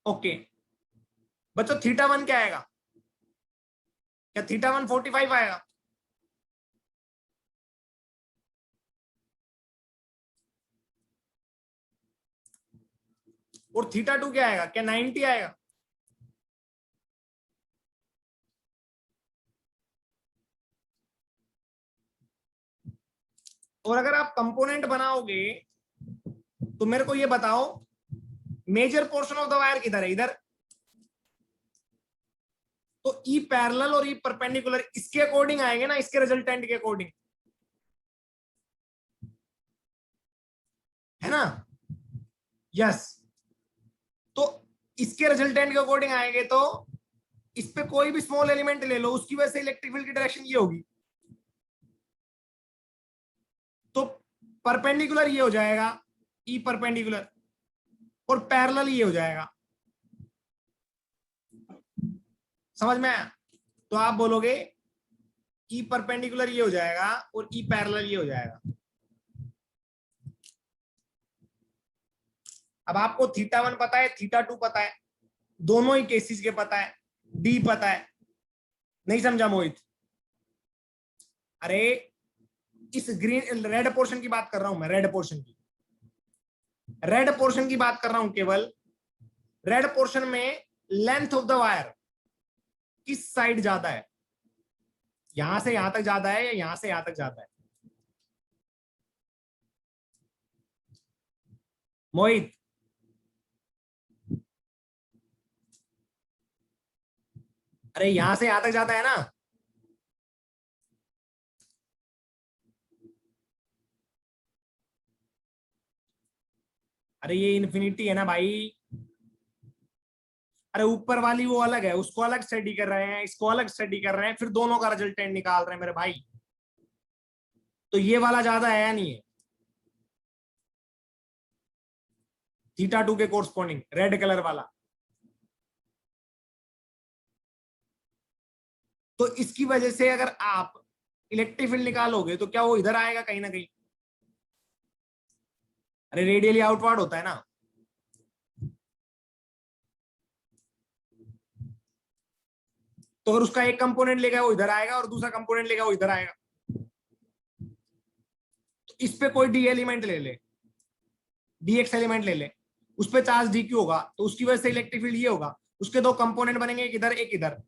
ओके बच्चों, थीटा वन क्या आएगा? क्या थीटा वन 45 आएगा? और थीटा टू क्या आएगा? क्या 90 आएगा? और अगर आप कंपोनेंट बनाओगे तो मेरे को ये बताओ, major portion of the wire किधर है? इधर। तो ई पैरेलल और ई परपेंडिकुलर इसके अकॉर्डिंग आएंगे ना, इसके रिजल्टेंट के अकॉर्डिंग, है ना? यस। तो इसके रिजल्टेंट के अकॉर्डिंग आएंगे, तो इस पे कोई भी स्मॉल एलिमेंट ले लो, उसकी वजह से इलेक्ट्रिक फील्ड की डायरेक्शन ये होगी। तो परपेंडिकुलर ये हो जाएगा ई परपेंडिकुलर, और पैरेलल ये हो जाएगा। समझ में आया? तो आप बोलोगे ई परपेंडिकुलर ये हो जाएगा और ई पैरेलल ये हो जाएगा। अब आपको थीटा वन पता है, थीटा टू पता है, दोनों ही केसेस के पता है, डी पता है। नहीं समझा मोहित? अरे इस ग्रीन रेड पोर्शन की बात कर रहा हूं मैं, रेड पोर्शन की, रेड पोर्शन की बात कर रहा हूं केवल। रेड पोर्शन में लेंथ ऑफ द वायर किस साइड ज्यादा है? यहां से यहां तक ज्यादा है या यहां से यहां तक ज्यादा है? मोहित, अरे यहां से यहां तक ज्यादा है ना? अरे ये इन्फिनिटी है ना भाई। अरे ऊपर वाली वो अलग है, उसको अलग स्टडी कर रहे हैं, इसको अलग स्टडी कर रहे हैं, फिर दोनों का रिजल्टेंट निकाल रहे हैं मेरे भाई। तो ये वाला ज्यादा है या नहीं है? थीटा टू के कोरस्पॉन्डिंग रेड कलर वाला। तो इसकी वजह से अगर आप इलेक्ट्रिक फील्ड निकालोगे तो क्या वो इधर आएगा कहीं ना कहीं? अरे रेडियली आउटवर्ड होता है ना। तो अगर उसका एक कंपोनेंट लेगा वो इधर आएगा, और दूसरा कंपोनेंट लेगा वो इधर आएगा। तो इस पे कोई डी एलिमेंट ले ले, डी एक्स एलिमेंट ले ले, उस पे चार्ज डी क्यू होगा, तो उसकी वजह से इलेक्ट्रिक फील्ड ये होगा। उसके दो कंपोनेंट बनेंगे, एक इधर एक इधर।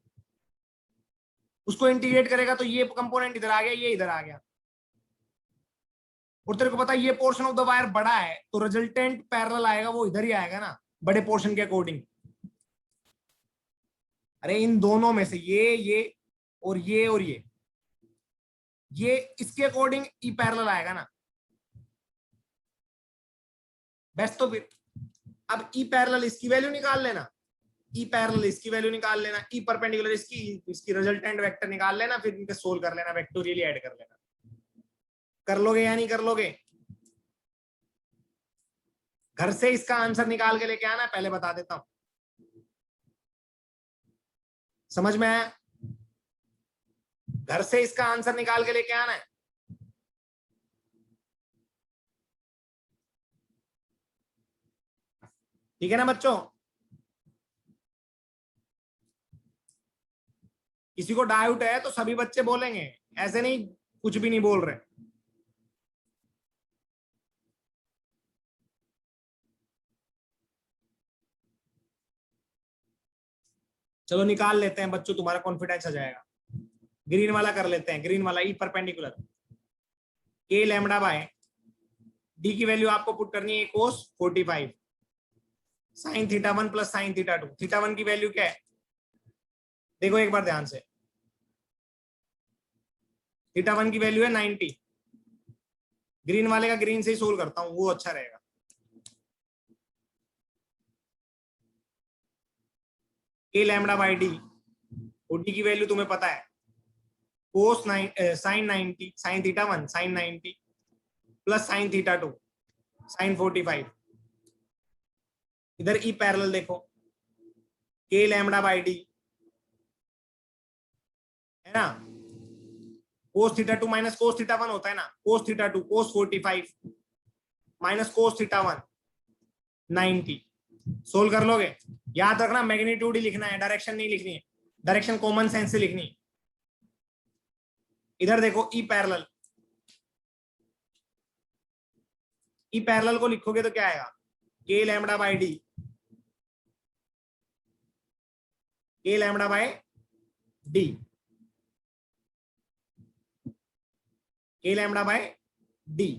उसको इंटीग्रेट करेगा तो ये कंपोनेंट इधर आ गया, ये इधर आ गया। और तेरे को पता है ये पोर्शन ऑफ द वायर बड़ा है, तो रिजल्टेंट पैरेलल आएगा, वो इधर ही आएगा ना, बड़े पोर्शन के अकॉर्डिंग। अरे इन दोनों में से ये और ये इसके अकॉर्डिंग ई पैरेलल आएगा ना। बेस्ट। तो फिर अब ई पैरेलल इसकी वैल्यू निकाल लेना, ई पैरेलल इसकी वैल्यू निकाल लेना, ई परपेंडिकुलर इसकी रिजल्टेंट वेक्टर निकाल लेना, फिर इनके सोल्व कर लेना, वेक्टोरियली ऐड कर लेना। कर लोगे या नहीं कर लोगे? घर से इसका आंसर निकाल के लेके आना, पहले बता देता हूं। समझ में आया? घर से इसका आंसर निकाल के लेके आना है। ठीक है ना बच्चों? किसी को डाउट है तो सभी बच्चे बोलेंगे, ऐसे नहीं कुछ भी नहीं बोल रहे। चलो निकाल लेते हैं बच्चों, तुम्हारा कॉन्फिडेंस आ जाएगा। ग्रीन वाला कर लेते हैं, ग्रीन वाला ई परपेंडिकुलर के लैम्डा बाय डी की वैल्यू आपको पुट करनी है कोस 45 sign theta 1 plus sine theta 2। Theta 1 की वैल्यू क्या है देखो एक बार ध्यान से, थीटा 1 की वैल्यू है 90। ग्रीन वाले का ग्रीन से ही सोल्व करता हूं, वो अच्छा रहेगा। K lambda by D, D की वैल्यू तुम्हें पता है cos sine 90 sine theta 1 sine 90 plus sine theta 2 sine 45। इधर ई पैरेलल देखो, के लैम्डा बाई डी है ना, कोस थीटा 2 माइनस कोस थीटा 1 होता है ना, कोस थीटा 2 कोस 45 माइनस कोस थीटा 1 90। सोल्व कर लोगे? याद रखना मैग्नीट्यूड ही लिखना है, डायरेक्शन नहीं लिखनी है, डायरेक्शन कॉमन सेंस से लिखनी है। इधर देखो ई पैरेलल, ई पैरेलल को लिखोगे तो क्या आएगा, के लैम्डा बाय डी, के लैम्डा बाय डी, के लैम्डा बाय डी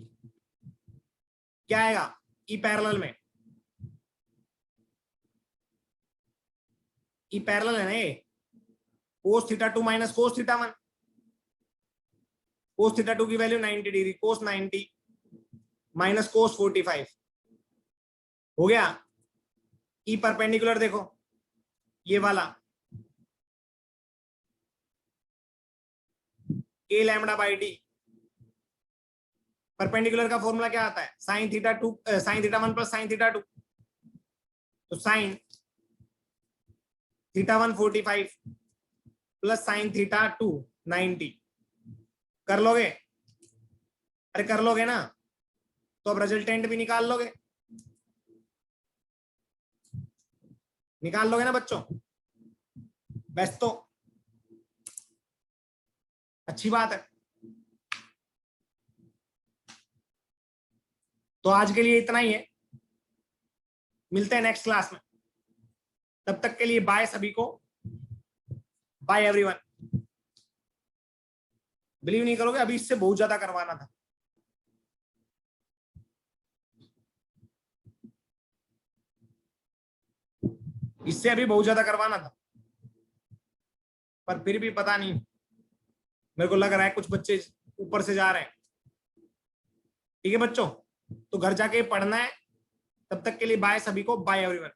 क्या आएगा ई पैरेलल में? ई पैरेलल है ना ये, कोस थीटा 2 माइनस कोस थीटा 1। कोस थीटा 2 की वैल्यू 90 डिग्री, कोस 90 माइनस कोस 45 हो गया। ई परपेंडिकुलर देखो ये वाला, के लैम्डा बाई डी, परपेंडिकुलर का फॉर्मूला क्या आता है, sign theta 2 sign theta 1 plus sine theta 2, तो sign theta 1 45 plus sine theta 2 90। कर लोगे? अरे कर लोगे ना, तो अब रिजल्टेंट भी निकाल लोगे, निकाल लोगे ना बच्चों? बेस्ट तो अच्छी बात है। तो आज के लिए इतना ही है, मिलते हैं नेक्स्ट क्लास में, तब तक के लिए बाय सभी को, बाय एवरीवन। बिलीव नहीं करोगे अभी इससे बहुत ज्यादा करवाना था, इससे अभी बहुत ज्यादा करवाना था, पर फिर भी पता नहीं, मेरे को लग रहा है कुछ बच्चे ऊपर से जा रहे हैं। ठीक है बच्चों, तो घर जाके पढ़ना है, तब तक के लिए बाय सभी को, बाय एवरीवन।